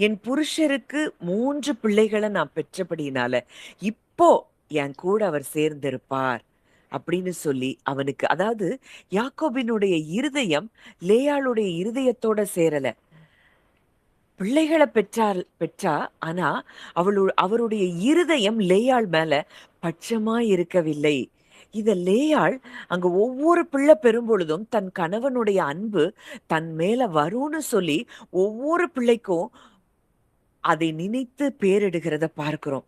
என் புருஷருக்கு 3 பிள்ளைகளை நான் பெற்றபடினால இப்போ என் கூட அவர் சேர்ந்திருப்பார் அப்படின்னு சொல்லி அவனுக்கு, அதாவது யாக்கோபினுடைய இருதயம் லேயாளுடைய இருதயத்தோட சேரல. பிள்ளைகளை பெற்றா, ஆனா அவருடைய இருதயம் லேயாள் மேல பட்சமா இருக்கவில்லை. இத லேயாள் அங்க ஒவ்வொரு பிள்ளை பெறும் பொழுதும் தன் கணவனுடைய அன்பு தன் மேல வரும்னு சொல்லி ஒவ்வொரு பிள்ளைக்கும் அதை நினைத்து பேரிடுகிறத பார்க்கிறோம்.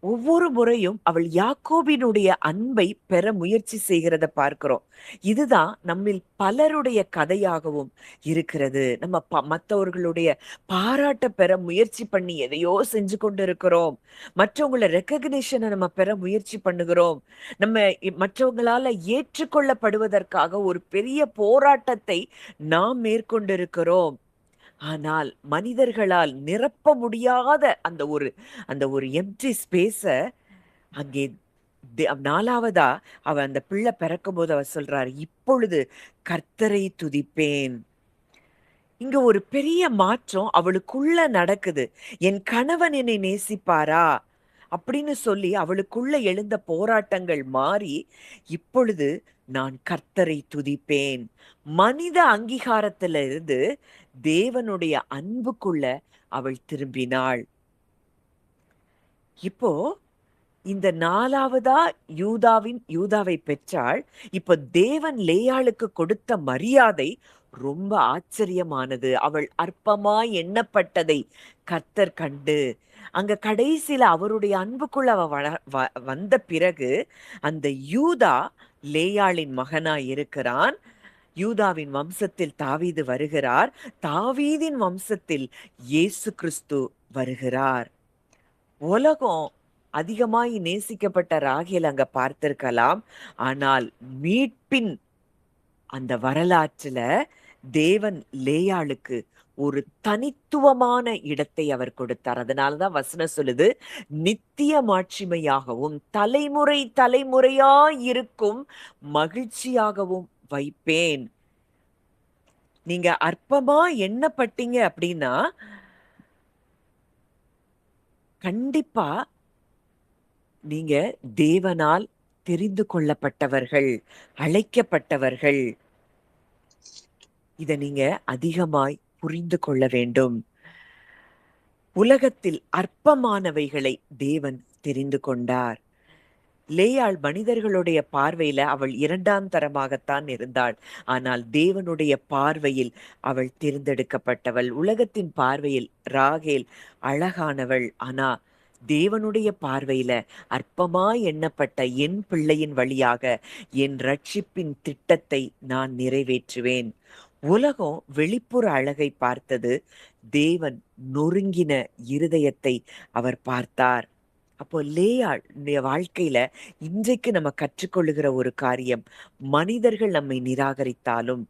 ஒவ்வொரு முறையும் அவள் யாக்கோபினுடைய அன்பை பெற முயற்சி செய்கிறத பார்க்கிறோம். இதுதான் நம்மில் பலருடைய கதையாகவும் இருக்கிறது. நம்ம மற்றவர்களுடைய பாராட்ட பெற முயற்சி பண்ணி எதையோ செஞ்சு கொண்டு இருக்கிறோம். மற்றவங்கள ரெக்கக்னிஷனை நம்ம பெற முயற்சி பண்ணுகிறோம். நம்ம மற்றவங்களால ஏற்றுக்கொள்ளப்படுவதற்காக ஒரு பெரிய போராட்டத்தை நாம் மேற்கொண்டிருக்கிறோம். ஆனால் மனிதர்களால் நிரப்ப முடியாத அந்த ஒரு எம்ப்டி ஸ்பேஸ அங்கே 4வதா அவ அந்த பிள்ளை பிறக்கும் போது அவர் சொல்றாரு, இப்பொழுது கர்த்தரை துதிப்பேன். இங்க ஒரு பெரிய மாற்றம் அவளுக்குள்ள நடக்குது. என் கணவன் என்னை நேசிப்பாரா அப்படின்னு சொல்லி அவளுக்குள்ள எழுந்த போராட்டங்கள் மாறி, இப்பொழுது நான் கர்த்தரை துதிப்பேன். மனித அங்கீகாரத்திலிருந்து தேவனுடைய அன்புக்குள்ள அவள் திரும்பினாள். இப்போ இந்த 4வதா யூதாவை பெற்றாள். இப்ப தேவன் லேயாளுக்கு கொடுத்த மரியாதை ரொம்ப ஆச்சரியமானது. அவள் அற்பமாய் எண்ணப்பட்டதை கர்த்தர் கண்டு, அங்க கடைசியில அவருடைய அன்புக்குள்ள அவ வந்த பிறகு அந்த யூதா லேயாளின் மகனாய் இருக்கிறான். யூதாவின் வம்சத்தில் தாவீது வருகிறார். தாவீதின் வம்சத்தில் இயேசு கிறிஸ்து வருகிறார். உலகம் அதிகமாய் நேசிக்கப்பட்ட ராகேல் அங்க பார்த்திருக்கலாம். ஆனால் மீட்பின் அந்த வரலாற்றுல தேவன் லேயாளுக்கு ஒரு தனித்துவமான இடத்தை அவர் கொடுத்தார். அதனாலதான் வசனம் சொல்லுது, நித்திய மாட்சிமையாகவும் தலைமுறை தலைமுறையாய் இருக்கும் மகிழ்ச்சியாகவும் வைப்பேன். நீங்க அற்பமா எண்ணப்பட்டீங்க அப்படின்னா கண்டிப்பா நீங்க தேவனால் தெரிந்து கொள்ளப்பட்டவர்கள், அழைக்கப்பட்டவர்கள். இத நீங்க அதிகமாய் புரிந்து கொள்ள வேண்டும். உலகத்தில் அற்பமானவைகளை தேவன் தெரிந்து கொண்டார். லேயாள் மனிதர்களுடைய பார்வையில அவள் இரண்டாம் தரமாகத்தான் இருந்தாள். ஆனால் தேவனுடைய பார்வையில் அவள் தேர்ந்தெடுக்கப்பட்டவள். உலகத்தின் பார்வையில் ராகேல் அழகானவள். ஆனா தேவனுடைய பார்வையில அற்பமாய் எண்ணப்பட்ட என் பிள்ளையின் வழியாக என் ரட்சிப்பின் திட்டத்தை நான் நிறைவேற்றுவேன். உலகம் வெளிப்புற அழகை பார்த்தது, தேவன் நொறுங்கின இருதயத்தை அவர் பார்த்தார். அப்போ லேயாள் வாழ்க்கையில இன்றைக்கு நம்ம கற்றுக்கொள்ளுகிற ஒரு காரியம், மனிதர்கள் நம்மை நிராகரித்தாலும்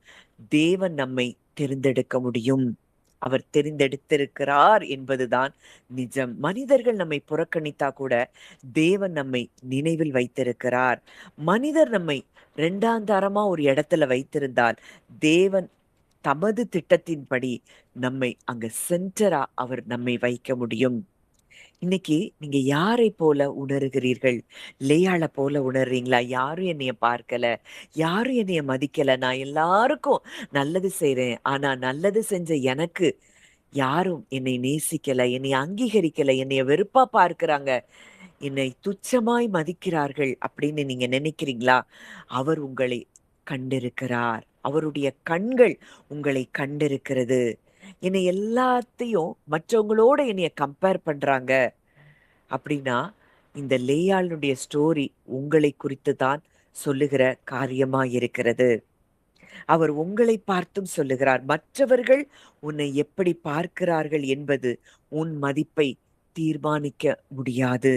தேவன் நம்மை தெரிந்தெடுக்க முடியும். அவர் தெரிந்தெடுத்திருக்கிறார் என்பதுதான் நிஜம். மனிதர்கள் நம்மை புறக்கணித்தா கூட தேவன் நம்மை நினைவில் வைத்திருக்கிறார். மனிதர் நம்மை இரண்டாந்தாரமா ஒரு இடத்துல வைத்திருந்தால் தேவன் தமது திட்டத்தின்படி நம்மை அங்க சென்டரா அவர் நம்மை வைக்க முடியும். இன்னைக்கு நீங்க யாரை போல உணர்கிறீர்கள்? லேயாள போல உணர்றீங்களா? யாரும் என்னைய பார்க்கல, யாரும் என்னைய மதிக்கல, நான் எல்லாருக்கும் நல்லது செய்றேன், ஆனா நல்லது செஞ்ச எனக்கு யாரும் என்னை நேசிக்கல, என்னை அங்கீகரிக்கல, என்னைய வெறுப்பா பார்க்கிறாங்க, என்னை துச்சமாய் மதிக்கிறார்கள் அப்படின்னு நீங்க நினைக்கிறீங்களா? அவர் உங்களை கண்டிருக்கிறார். அவருடைய கண்கள் உங்களை கண்டிருக்கிறது. என்னை எல்லாத்தையும் மற்றவங்களோட என்னைய கம்பேர் பண்றாங்க அப்படின்னா இந்த லேயாளுடைய ஸ்டோரி உங்களை குறித்து தான் சொல்லுகிற காரியமா இருக்கிறது. அவர் உங்களை பார்த்தும் சொல்லுகிறார், மற்றவர்கள் உன்னை எப்படி பார்க்கிறார்கள் என்பது உன் மதிப்பை தீர்மானிக்க முடியாது.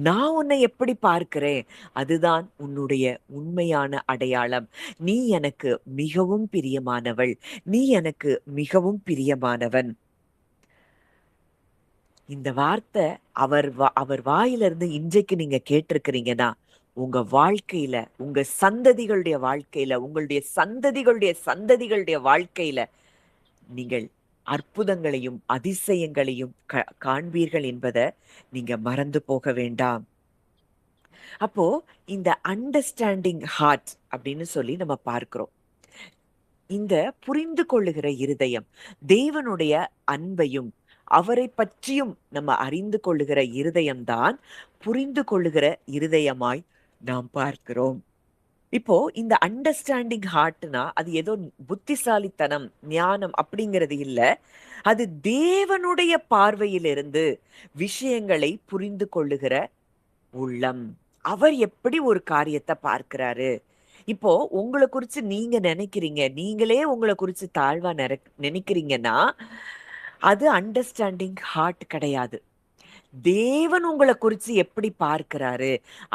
நான் உன்னை எப்படி பார்க்கிறேன் அதுதான் உன்னுடைய உண்மையான அடையாளம். நீ எனக்கு மிகவும் பிரியமானவள், நீ எனக்கு மிகவும் பிரியமானவன். இந்த வார்த்தை அவர் வாயிலிருந்து இன்றைக்கு நீங்க கேட்டிருக்கிறீங்கன்னா உங்க வாழ்க்கையில, உங்க சந்ததிகளுடைய வாழ்க்கையில, உங்களுடைய சந்ததிகளுடைய சந்ததிகளுடைய வாழ்க்கையில நீங்கள் அற்புதங்களையும் அதிசயங்களையும் காண்பீர்கள் என்பதை நீங்க மறந்து போக வேண்டாம். அப்போ இந்த அண்டர்ஸ்டாண்டிங் ஹார்ட் அப்படின்னு சொல்லி நம்ம பார்க்கிறோம். இந்த புரிந்து கொள்ளுகிற இருதயம், தேவனுடைய அன்பையும் அவரை பற்றியும் நம்ம அறிந்து கொள்ளுகிற இருதயம்தான் புரிந்து கொள்ளுகிற இருதயமாய் நாம் பார்க்கிறோம். இப்போ இந்த அண்டர்ஸ்டாண்டிங் ஹார்ட்னா அது ஏதோ புத்திசாலித்தனம், ஞானம் அப்படிங்கிறது இல்ல. அது தேவனுடைய பார்வையிலிருந்து விஷயங்களை புரிந்து கொள்ளுகிற உள்ளம். அவர் எப்படி ஒரு காரியத்தை பார்க்கிறாரு? இப்போ உங்களை குறிச்சு நீங்க நினைக்கிறீங்க, நீங்களே உங்களை குறிச்சு தாழ்வா நினைக்கிறீங்கன்னா அது அண்டர்ஸ்டாண்டிங் ஹார்ட் கிடையாது. தேவன் உங்களை குறிச்சு எப்படி பார்க்கிறாரு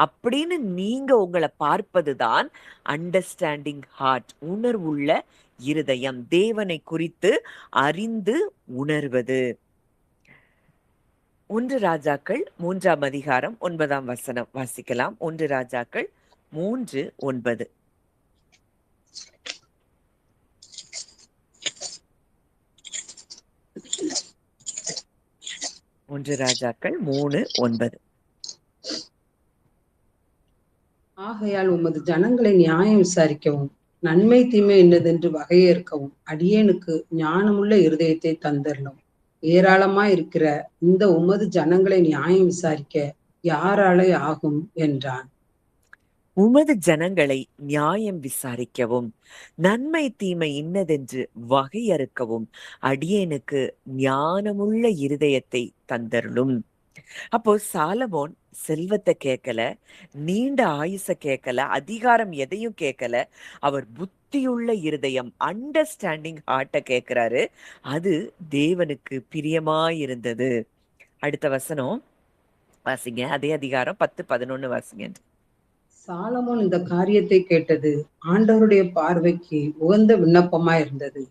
அப்படின்னு நீங்க உங்களை பார்ப்பதுதான் அண்டர்ஸ்டாண்டிங் ஹார்ட், உணர்வுள்ள இருதயம், தேவனை குறித்து அறிந்து உணர்வது. 1 ராஜாக்கள் 3ஆம் அதிகாரம் 9ஆம் வசனம் வாசிக்கலாம். 1 ராஜாக்கள் 3:9. 1 ராஜாக்கள் 3:9. ஆகையால் உமது ஜனங்களை நியாயம் விசாரிக்கவும் நன்மை தீமை என்னதென்று வகையேற்கவும் அடியேனுக்கு ஞானமுள்ள இருதயத்தை தந்தரலும். ஏராளமா இருக்கிற இந்த உமது ஜனங்களை நியாயம் விசாரிக்க யாராலே ஆகும் என்றான். உமது ஜனங்களை நியாயம் விசாரிக்கவும் நன்மை தீமை இன்னதென்று வகையறுக்கவும் அடியேனுக்கு ஞானமுள்ள இருதயத்தை தந்தருளும். அப்போ சாலமோன் செல்வத்தை கேட்கல, நீண்ட ஆயுச கேட்கல, அதிகாரம் எதையும் கேட்கல. அவர் புத்தியுள்ள இருதயம், அண்டர்ஸ்டாண்டிங் ஹார்ட்ட கேட்கிறாரு. அது தேவனுக்கு பிரியமாயிருந்தது. அடுத்த வசனம் வாசிங்க. அதே அதிகாரம் 10-11 வாசிங்க. சாலமோன் இந்த காரியத்தை கேட்டது ஆண்டவருடைய பார்வைக்கு உகந்த விண்ணப்பமா இருந்தது.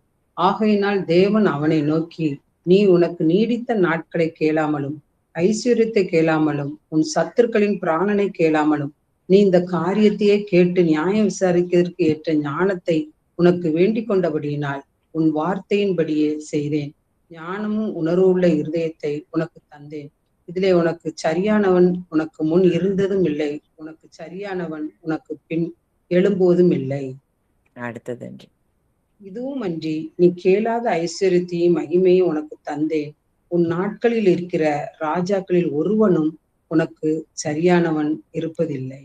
ஆகையினால் தேவன் அவனை நோக்கி, நீ உனக்கு நீடித்த நாட்களை கேளாமலும் ஐஸ்வர்யத்தை கேளாமலும் உன் சத்துருக்களின் பிராணனை கேளாமலும் நீ இந்த காரியத்தையே கேட்டு நியாயம் விசாரிக்கிறதற்கு ஏற்ற ஞானத்தை உனக்கு வேண்டிக் கொண்டபடியினால் உன் வார்த்தையின்படியே செய்தேன். ஞானமும் உணர்வுள்ள இருதயத்தை உனக்கு தந்தேன். இதிலே உனக்கு சரியானவன் உனக்கு முன் இருந்ததும் இல்லை, உனக்கு சரியானவன் உனக்கு பின் எழும்புவதும் இல்லை. அடுத்தது என்று இதுவும் அன்றி நீ கேளாத ஐஸ்வர்யத்தையும் மகிமையும் உனக்கு தந்தேன். உன் நாட்களில் இருக்கிற ராஜாக்களில் ஒருவனும் உனக்கு சரியானவன் இருப்பதில்லை.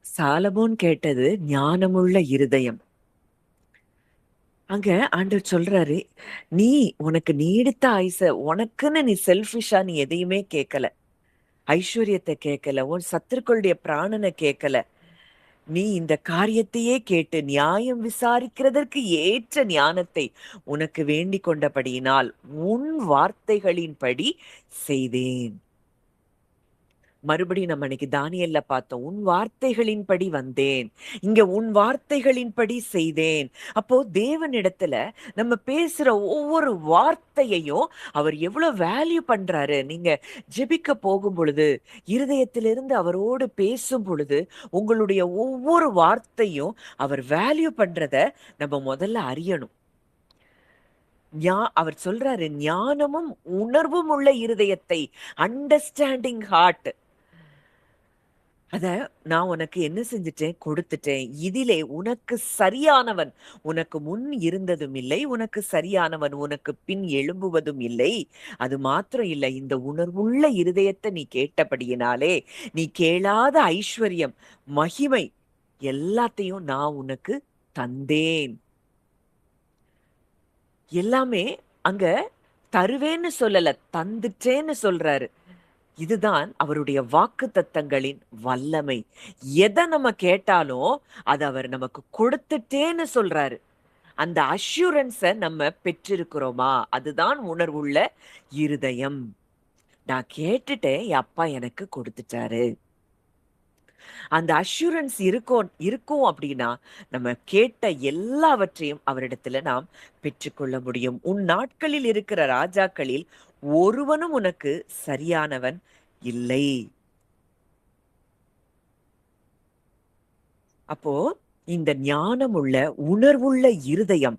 சாலமோன் கேட்டது ஞானமுள்ள இருதயம். அங்க ஆண்டவர் சொல்றாரு, நீ உனக்கு நீடித்த ஆயுச உனக்குன்னு நீ செல்ஃபிஷா நீ எதையுமே கேட்கல, ஐஸ்வர்யத்தை கேட்கல, உன் சத்துருக்களுடைய பிராணனை கேட்கல. நீ இந்த காரியத்தையே கேட்டு நியாயம் விசாரிக்கிறதற்கு ஏற்ற ஞானத்தை உனக்கு வேண்டிக் கொண்டபடியினால் உன் வார்த்தைகளின்படி செய்தேன். மறுபடியும் நம்ம இன்னைக்கு தானியேல்ல பார்த்தோம், உன் வார்த்தைகளின்படி வந்தேன், இங்க உன் வார்த்தைகளின்படி செய்தேன். அப்போ தேவனிடத்துல நம்ம பேசுற ஒவ்வொரு வார்த்தையையும் அவர் எவ்வளவு வேல்யூ பண்றாரு. நீங்க ஜெபிக்க போகும் பொழுது, இருதயத்திலிருந்து அவரோடு பேசும் பொழுது, உங்களுடைய ஒவ்வொரு வார்த்தையும் அவர் வேல்யூ பண்றத நம்ம முதல்ல அறியணும். அவர் சொல்றாரு, ஞானமும் உணர்வும் உள்ள இருதயத்தை, அண்டர்ஸ்டாண்டிங் ஹார்ட், அத நான் உனக்கு என்ன செஞ்சுட்டேன், கொடுத்துட்டேன். இதிலே உனக்கு சரியானவன் உனக்கு முன் இருந்ததும் இல்லை, உனக்கு சரியானவன் உனக்கு பின் எழும்புவதும் இல்லை. அது மாத்திரம் இல்லை, இந்த உணர்வுள்ள இருதயத்தை நீ கேட்டபடியினாலே நீ கேளாத ஐஸ்வர்யம் மகிமை எல்லாத்தையும் நான் உனக்கு தந்தேன். எல்லாமே அங்க தருவேன்னு சொல்லல, தந்துட்டேன்னு சொல்றாரு. இதுதான் அவருடைய வாக்குத்தத்தங்களின் வல்லமை. எதை நம்ம கேட்டாலும் அதை அவர் நமக்கு கொடுத்துட்டேன்னு சொல்றாரு. அந்த அஷ்யூரன்ஸை நம்ம பெற்றிருக்கிறோமா? அதுதான் உணர்வுள்ள இருதயம். நான் கேட்டுட்டேன், என் அப்பா எனக்கு கொடுத்துட்டாரு. அந்த அஷ்யூரன்ஸ் இருக்கும் அப்படின்னா நம்ம கேட்ட எல்லாவற்றையும் அவரிடத்துல நாம் பெற்றுக்கொள்ள முடியும். உன் நாட்களில் இருக்கிற ராஜாக்களில் ஒருவனும் உனக்கு சரியானவன் இல்லை. அப்போ இந்த ஞானமுள்ள உணர்வுள்ள இருதயம்,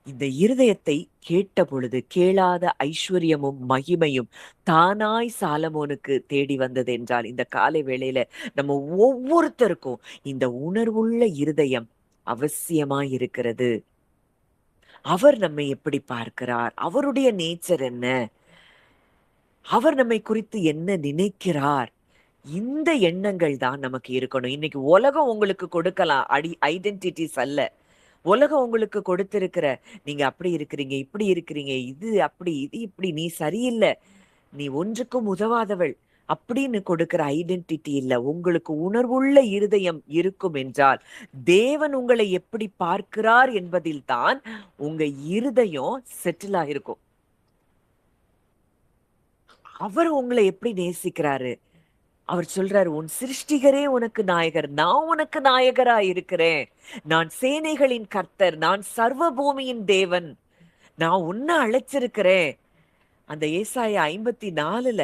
இந்த இருதயத்தை கேட்ட பொழுது கேளாத ஐஸ்வர்யமும் மகிமையும் தானாய் சாலமோனுக்கு தேடி வந்தது என்றால், இந்த காலை வேளையில நம்ம ஒவ்வொருத்தருக்கும் இந்த உணர்வுள்ள இருதயம் அவசியமாய் இருக்கிறது. அவர் நம்மை எப்படி பார்க்கிறார், அவருடைய நேச்சர் என்ன, அவர் நம்மை குறித்து என்ன நினைக்கிறார், இந்த எண்ணங்கள் தான் நமக்கு இருக்கணும். இன்னைக்கு உலகம் உங்களுக்கு கொடுக்கலாம் ஐடென்டிட்டிஸ் அல்ல. உலகம் உங்களுக்கு கொடுத்திருக்கிற, நீங்க அப்படி இருக்கிறீங்க, இப்படி இருக்கிறீங்க, இது அப்படி, இது இப்படி, நீ சரியில்லை, நீ ஒன்றுக்கும் உதவாதவள் அப்படின்னு கொடுக்கிற ஐடென்டிட்டி இல்ல. உங்களுக்கு உணர்வுள்ள இருதயம் இருக்கும் என்றால் தேவன் உங்களை எப்படி பார்க்கிறார் என்பதில் தான் உங்க இருதயம் செட்டில் ஆயிருக்கும். அவர் உங்களை எப்படி நேசிக்கிறாரு? அவர் சொல்றாரு, உன் சிருஷ்டிகரே உனக்கு நாயகர், நான் உனக்கு நாயகரா இருக்கிறேன், நான் சேனைகளின் கர்த்தர், நான் சர்வ பூமியின் தேவன், நான் உன்னை அழைச்சிருக்கிறேன். அந்த ஏசாயா 54ல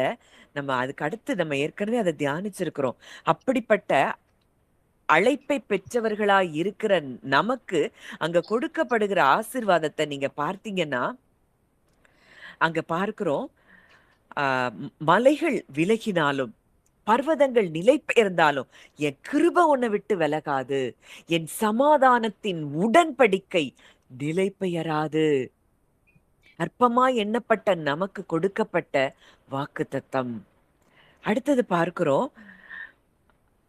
நம்ம அதுக்கு அடுத்து நம்ம ஏற்கனவே அதை தியானிச்சிருக்கிறோம். அப்படிப்பட்ட அழைப்பை பெற்றவர்களாய் இருக்கிற நமக்கு அங்க கொடுக்கப்படுகிற ஆசீர்வாதத்தை நீங்க பார்த்தீங்கன்னா, அங்க பார்க்கிறோம், மலைகள் விலகினாலும் பர்வதங்கள் நிலை பெயர்ந்தாலும் என் கிருபை உன்னை விட்டு விலகாது, என் சமாதானத்தின் உடன்படிக்கை நிலை பெயராது. அற்பமாய் எண்ணப்பட்ட நமக்கு கொடுக்கப்பட்ட வாக்குத்தத்தம். அடுத்தது பார்க்கிறோம்,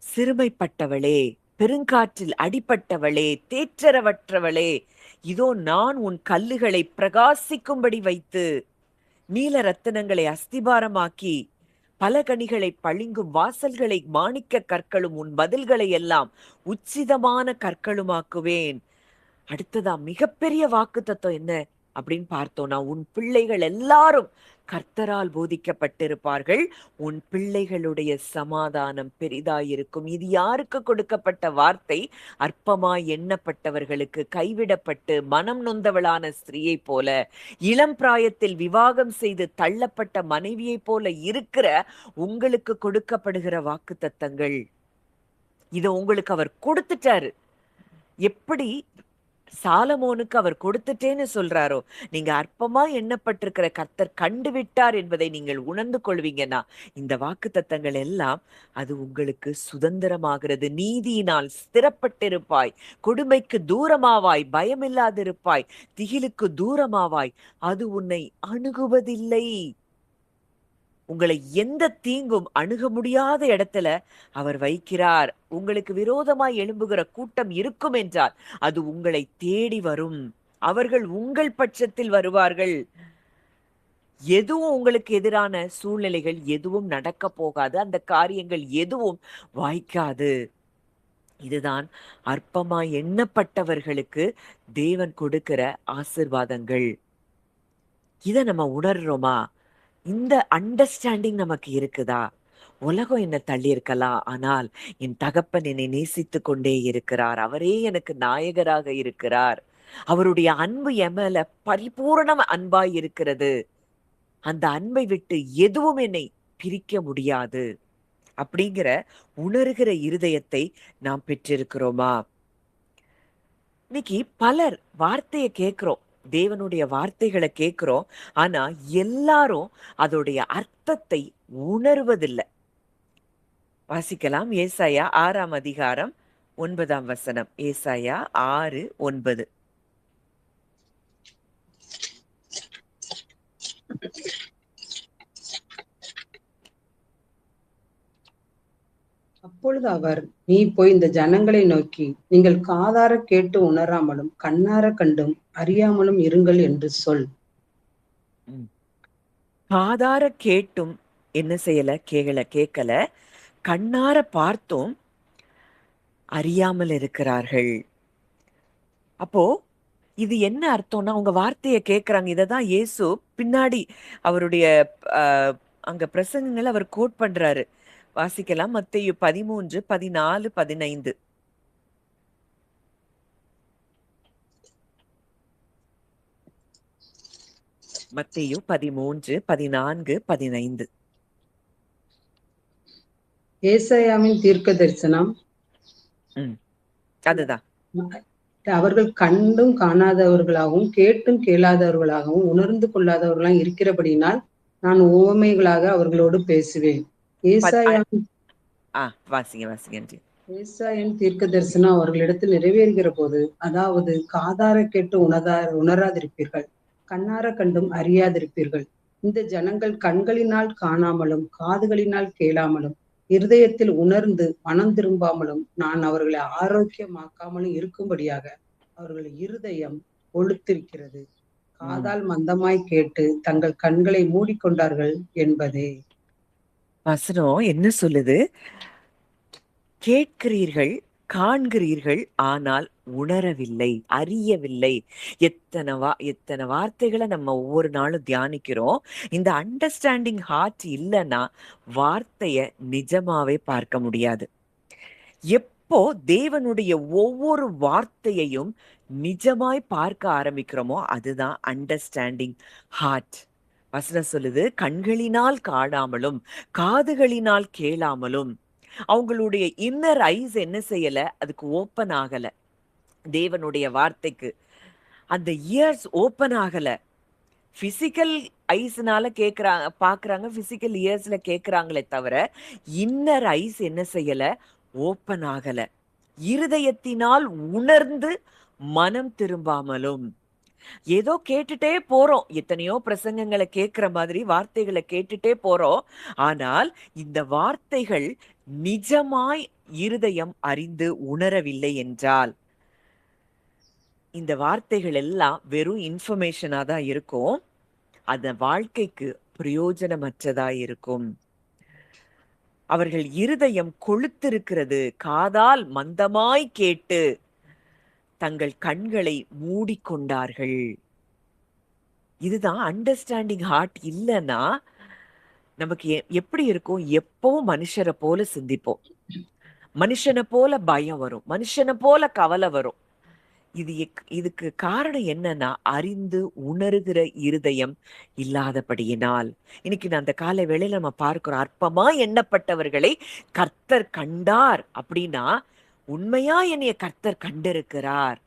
சிறுமைப்பட்டவளே, பெருங்காற்றில் அடிபட்டவளே, தேற்றரவற்றவளே, இதோ நான் உன் கல்லுகளை பிரகாசிக்கும்படி வைத்து நீல ரத்தினங்களை அஸ்திபாரமாக்கி பலகணிகளை பளிங்கும் வாசல்களை மாணிக்க கற்களும் உன் பதில்களை எல்லாம் உச்சிதமான கற்களுமாக்குவேன். அடுத்ததா மிகப்பெரிய வாக்குத்தத்தம் என்ன அப்படின்னு பார்த்தோம்னா, உன் பிள்ளைகள் எல்லாரும் கர்த்தரால் போதிக்கப்பட்டிருப்பார்கள். உன் பிள்ளைகளுடைய சமாதானம் பெரிதாயிருக்கும். இது யாருக்கு கொடுக்கப்பட்ட வார்த்தை? அற்பமாய் எண்ணப்பட்டவர்களுக்கு, கைவிடப்பட்டு மனம் நொந்தவளான ஸ்திரீயைப் போல, இளம் பிராயத்தில் விவாகம் செய்து தள்ளப்பட்ட மனைவியைப் போல இருக்கிற உங்களுக்கு கொடுக்கப்படுகிற வாக்குத்தத்தங்கள். இத உங்களுக்கு அவர் கொடுத்துட்டாரு. எப்படி சாலமோனுக்கு அவர் கொடுத்துட்டேன்னு சொல்றாரோ, நீங்க அற்பமா எண்ணப்பட்டிருக்கிற கர்த்தர் கண்டுவிட்டார் என்பதை நீங்கள் உணர்ந்து கொள்வீங்கன்னா, இந்த வாக்குத்தத்தங்கள் எல்லாம் அது உங்களுக்கு சுதந்திரமாகிறது. நீதியினால் ஸ்திரப்பட்டிருப்பாய், கொடுமைக்கு தூரமாவாய், பயமில்லாதிருப்பாய், திகிலுக்கு தூரமாவாய், அது உன்னை அணுகுவதில்லை. உங்களை எந்த தீங்கும் அணுக முடியாத இடத்துல அவர் வைக்கிறார். உங்களுக்கு விரோதமாய் எழும்புகிற கூட்டம் இருக்கும் என்றால் அது உங்களை தேடி வரும். அவர்கள் உங்கள் பட்சத்தில் வருவார்கள். எதுவும் உங்களுக்கு எதிரான சூழ்நிலைகள் எதுவும் நடக்க போகாது. அந்த காரியங்கள் எதுவும் வாய்க்காது. இதுதான் அற்பமாய் எண்ணப்பட்டவர்களுக்கு தேவன் கொடுக்கிற ஆசீர்வாதங்கள். இத நம்ம உணர்றோமா? இந்த அண்டர்ஸ்டாண்டிங் நமக்கு இருக்குதா? உலகம் என்ன தள்ளி இருக்கலாம், ஆனால் என் தகப்பன் என்னை நேசித்துக் கொண்டே இருக்கிறார். அவரே எனக்கு நாயகராக இருக்கிறார். அவருடைய அன்பு என் மேல பரிபூரண அன்பாய் இருக்கிறது. அந்த அன்பை விட்டு எதுவும் என்னை பிரிக்க முடியாது. அப்படிங்கிற உணர்கிற இருதயத்தை நாம் பெற்றிருக்கிறோமா? இன்னைக்கு பலர் வார்த்தையை கேட்கிறோம், தேவனுடைய வார்த்தைகளை கேட்கிறோம். ஆனா எல்லாரும் அதோடைய அர்த்தத்தை உணர்வதில்லை. வாசிக்கலாம். ஏசாயா 6ஆம் அதிகாரம் 9ஆம் வசனம். ஏசாயா 6:9. அப்பொழுது அவர், நீ போய் இந்த ஜனங்களை நோக்கி, நீங்கள் காதார கேட்டு உணராமலும் கண்ணார கண்டும் அறியாமலும் இருங்கள் என்று சொல். காதார கேட்டும் என்ன செய்யல? கேட்கல. கண்ணார பார்த்தும் அறியாமல் இருக்கிறார்கள். அப்போ இது என்ன அர்த்தம்னா, உங்க வார்த்தையை கேட்கிறாங்க. இததான் இயேசு பின்னாடி அவருடைய அங்க பிரசங்கங்களை அவர் கோட் பண்றாரு. வாசிக்கலாம். மத்தேயு 13, 14, 15. மத்தேயு 13, 14, 15. ஏசாயாவின் தீர்க்க தரிசனம். அதுதான். அவர்கள் கண்டும் காணாதவர்களாகவும் கேட்டும் கேளாதவர்களாகவும் உணர்ந்து கொள்ளாதவர்களாக இருக்கிறபடினால் நான் உவமைகளாக அவர்களோடு பேசுவேன். ஏசாயாவின் தீர்க்க தரிசனம் அவர்களிடத்தில் நிறைவேறுகிற போது, அதாவது காதார கேட்டு உணராதிருப்பீர்கள், கண்ணார கண்டும் அறியாதிருப்பீர்கள். இந்த ஜனங்கள் கண்களினால் காணாமலும் காதுகளினால் கேளாமலும் இருதயத்தில் உணர்ந்து மனம் திரும்பாமலும் நான் அவர்களை ஆரோக்கியமாக்காமலும் இருக்கும்படியாக அவர்கள் இருதயம் கொழுத்திருக்கிறது, காதால் மந்தமாய் கேட்டு தங்கள் கண்களை மூடிக்கொண்டார்கள் என்பதே. வசனம் என்ன சொல்லுது? கேட்கிறீர்கள், காண்கிறீர்கள், ஆனால் உணரவில்லை, அறியவில்லை. எத்தனை வார்த்தைகளை நம்ம ஒவ்வொரு நாளும் தியானிக்கிறோம். இந்த அண்டர்ஸ்டாண்டிங் ஹார்ட் இல்லைன்னா வார்த்தைய நிஜமாவே பார்க்க முடியாது. எப்போ தேவனுடைய ஒவ்வொரு வார்த்தையையும் நிஜமாய் பார்க்க ஆரம்பிக்கிறோமோ அதுதான் அண்டர்ஸ்டாண்டிங் ஹார்ட். வசனம் சொல்லுது, கண்களினால் காணாமலும் காதுகளினால் கேளாமலும். அவங்களுடைய இன்னர் ஐஸ் என்ன செய்யல? அதுக்கு ஓப்பன் ஆகல. தேவனுடைய வார்த்தைக்கு அந்த இயர்ஸ் ஓப்பன் ஆகல. பிசிக்கல் ஐஸ்னால கேக்குறாங்க, பாக்குறாங்க, பிசிக்கல் இயர்ஸ்ல கேக்குறாங்களே தவிர இன்னர் ஐஸ் என்ன செய்யல? ஓப்பன் ஆகல. இருதயத்தினால் உணர்ந்து மனம் திரும்பாமலும். ஏதோ கேட்டுட்டே போறோம், எத்தனையோ பிரசங்கங்களை கேட்கிற மாதிரி வார்த்தைகளை கேட்டுட்டே போறோம். ஆனால் இந்த வார்த்தைகள் நிஜமாய் இருதயம் அறிந்து உணரவில்லை என்றால் இந்த வார்த்தைகள் எல்லாம் வெறும் இன்ஃபர்மேஷனா தான் இருக்கும். அந்த வாழ்க்கைக்கு பிரயோஜனமற்றதா இருக்கும். அவர்கள் இருதயம் கொழுத்திருக்கிறது, காதால் மந்தமாய் கேட்டு தங்கள் கண்களை மூடிக்கொண்டார்கள். இதுதான் அண்டர்ஸ்டாண்டிங் ஹார்ட் இல்லைன்னா நமக்கு எப்படி இருக்கும்? எப்பவும் மனுஷரை போல சிந்திப்போம், மனுஷனை போல பயம் வரும், மனுஷனை போல கவலை வரும். இதுக்கு காரணம் என்னன்னா, அறிந்து உணர்கிற இருதயம் இல்லாதபடியினால். இன்னைக்கு நான் அந்த காலை வேளையில நம்ம பார்க்கிறோம், அற்பமா எண்ணப்பட்டவர்களை கர்த்தர் கண்டார் அப்படின்னா, உண்மையா என்னைய கர்த்தர் கண்டிருக்கிறார்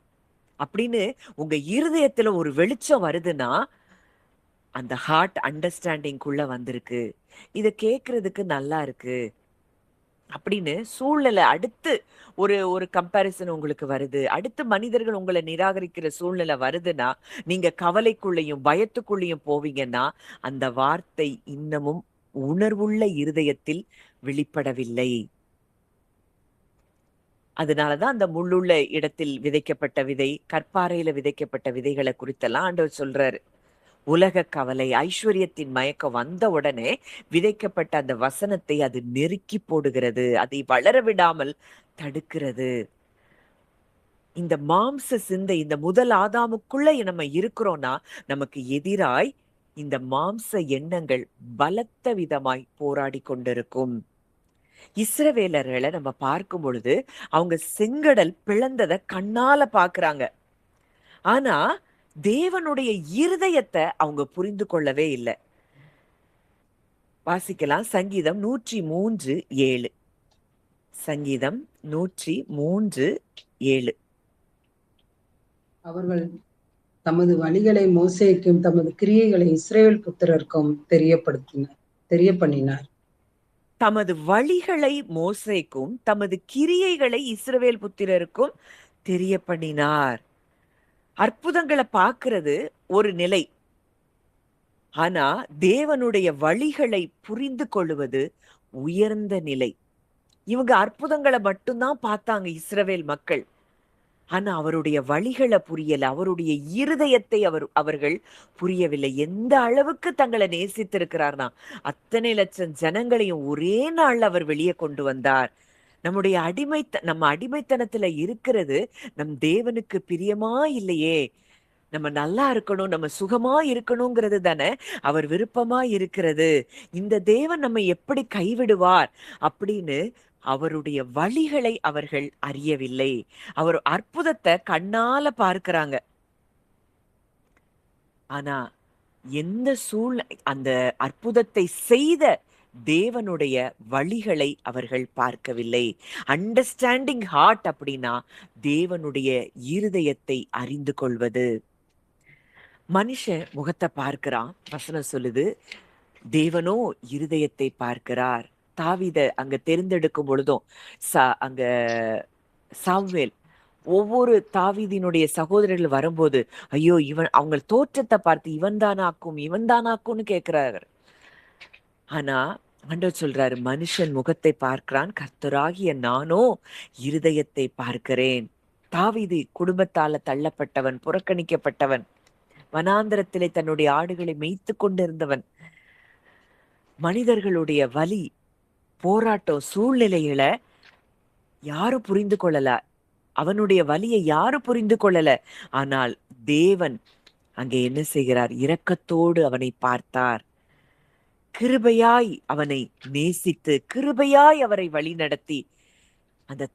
அப்படின்னு உங்க இருதயத்துல ஒரு வெளிச்சம் வருதுன்னா, அந்த ஹார்ட் அண்டர்ஸ்டாண்டிங்குள்ள வந்திருக்கு. இத கேட்கறதுக்கு நல்லா இருக்கு அப்படின்னு சூழ்நிலை அடுத்து ஒரு ஒரு கம்பேரிசன் உங்களுக்கு வருது. அடுத்து மனிதர்கள் உங்கள நிராகரிக்கிற சூழ்நிலை வருதுன்னா, நீங்க கவலைக்குள்ளயும், பயத்துக்குள்ளயும் போவீங்கன்னா, அந்த வார்த்தை இன்னமும் உணர்வுள்ள இருதயத்தில் வெளிப்படவில்லை. அதனால தான் அந்த முள்ளுள்ள இடத்தில் விதைக்கப்பட்ட விதை, கற்பாறையில விதைக்கப்பட்ட விதைகள குறித்தெல்லாம் ஆண்டவர் சொல்றாரு. உலக கவலை, ஐஸ்வர்யத்தின் மயக்கம் வந்த உடனே விதைக்கப்பட்ட அந்த வசனத்தை அது நெருக்கி போடுகிறது. அதை வளர விடாமல் தடுக்கிறது. இந்த மாம்ச சிந்தை, இந்த முதல் ஆதாமுக்குள்ள நம்ம இருக்கிறோம்னா, நமக்கு எதிராய் இந்த மாம்ச எண்ணங்கள் பலத்த விதமாய் போராடி கொண்டிருக்கும். இஸ்ரவேலர்களை நம்ம பார்க்கும் பொழுது, அவங்க செங்கடல் பிளந்தத கண்ணால பார்க்குறாங்க. ஆனா, தேவனுடைய இருதயத்தை அவங்க புரிந்து கொள்ளவே இல்ல. வாசிக்கலாம். சங்கீதம் 103:7. சங்கீதம் 103:7. அவர்கள் தமது வழிகளை மோசேக்கும் தமது கிரியைகளை இஸ்ரவேல் புத்திரருக்கும் தெரியப்பண்ணினார். தமது வழிகளை மோசேக்கும் தமது கிரியைகளை இஸ்ரவேல் புத்திரருக்கும் தெரியப்பண்ணினார். அற்புதங்களை பார்க்கிறது ஒரு நிலை. ஆனா தேவனுடைய வழிகளை புரிந்து கொள்வது உயர்ந்த நிலை. இவங்க அற்புதங்களை மட்டும்தான் பார்த்தாங்க இஸ்ரவேல் மக்கள். ஆனா அவருடைய வழிகளை புரியல, அவருடைய இருதயத்தை அவர்கள் புரியவில்லை. எந்த அளவுக்கு தங்களை நேசித்திருக்கிறார்னா, அத்தனை லட்சம் ஜனங்களையும் ஒரே நாள்ல அவர் வெளியே கொண்டு வந்தார். நம்ம அடிமைத்தனத்துல இருக்கிறது நம் தேவனுக்கு பிரியமா இல்லையே. நம்ம நல்லா இருக்கணும், நம்ம சுகமா இருக்கணுங்கிறது தானே அவர் விருப்பமா இருக்கிறது. இந்த தேவன் நம்ம எப்படி கைவிடுவார் அப்படின்னு அவருடைய வழிகளை அவர்கள் அறியவில்லை. அவர் அற்புதத்தை கண்ணால பார்க்கிறாங்க. ஆனா எந்த அந்த அற்புதத்தை செய்த தேவனுடைய வழிகளை அவர்கள் பார்க்கவில்லை. அண்டர்ஸ்டாண்டிங் ஹார்ட் அப்படின்னா தேவனுடைய இருதயத்தை அறிந்து கொள்வது. மனுஷன் முகத்தை பார்க்கிறான், வசனம் சொல்லுது. தேவனோ இருதயத்தை பார்க்கிறார். தாவீத அங்க தேர்ந்தெடுக்கும் பொழுதும் அங்க சாமுவேல் ஒவ்வொரு தாவீதினுடைய சகோதரர்கள் வரும்போது, ஐயோ இவன், அவங்க தோற்றத்தை பார்த்து இவன் தானாக்கும்னு கேட்கிறாரு. ஆனா ஆண்டவர் சொல்றாரு, மனுஷன் முகத்தை பார்க்கிறான், கர்த்தராகிய நானோ இருதயத்தை பார்க்கிறேன். தாவீது குடும்பத்தால தள்ளப்பட்டவன், புறக்கணிக்கப்பட்டவன், வனாந்தரத்திலே தன்னுடைய ஆடுகளை மேய்த்து கொண்டிருந்தவன். மனிதர்களுடைய வலி, போராட்டம், சூழ்நிலைகளை யாரும் புரிந்து கொள்ளல. அவனுடைய வலியை யாரும் புரிந்து கொள்ளல. ஆனால் தேவன் அங்கே என்ன செய்கிறார்? இரக்கத்தோடு அவனை பார்த்தார். கிருபையாய் அவனை நேசித்து, கிருபையாய் அவரை வழி நடத்தி, அந்த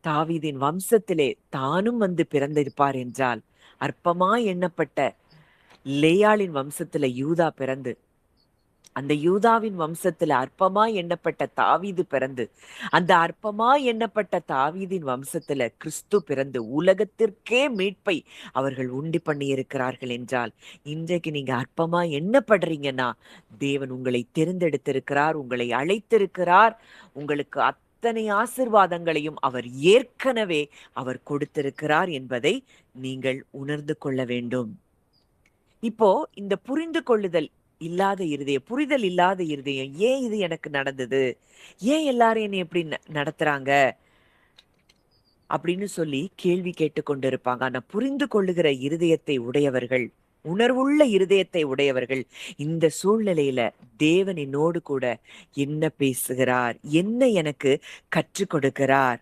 தாவீதின் வம்சத்திலே தானும் வந்து பிறந்திருப்பார் என்றால், அற்பமா எண்ணப்பட்ட லேயாளின் வம்சத்துல யூதா பிறந்து, அந்த யூதாவின் வம்சத்துல அற்பமா எண்ணப்பட்ட தாவீது பிறந்து, அந்த அற்பமா எண்ணப்பட்ட தாவீதின் வம்சத்துல கிறிஸ்து பிறந்து உலகத்திற்கே மீட்பை அவர்கள் உண்டு பண்ணி இருக்கிறார்கள் என்றால், இன்றைக்கு நீங்க அற்பமா எண்ணப்படுறீங்கன்னா தேவன் உங்களை தெரிந்தெடுத்திருக்கிறார், உங்களை அழைத்திருக்கிறார். உங்களுக்கு அத்தனை ஆசிர்வாதங்களையும் அவர் ஏற்கனவே அவர் கொடுத்திருக்கிறார் என்பதை நீங்கள் உணர்ந்து கொள்ள வேண்டும். இப்போ இந்த புரிதல் இல்லாத இருதயம், ஏன் இது எனக்கு நடந்தது, ஏன் எல்லாரும் என்னை எப்படி நடத்துறாங்க அப்படின்னு சொல்லி கேள்வி கேட்டுக்கொண்டிருப்பாங்க. ஆனா புரிந்து கொள்ளுகிற இருதயத்தை உடையவர்கள், உணர்வுள்ள இருதயத்தை உடையவர்கள், இந்த சூழ்நிலையில தேவன் என்னோடு கூட என்ன பேசுகிறார், என்ன எனக்கு கற்றுக் கொடுக்கிறார்,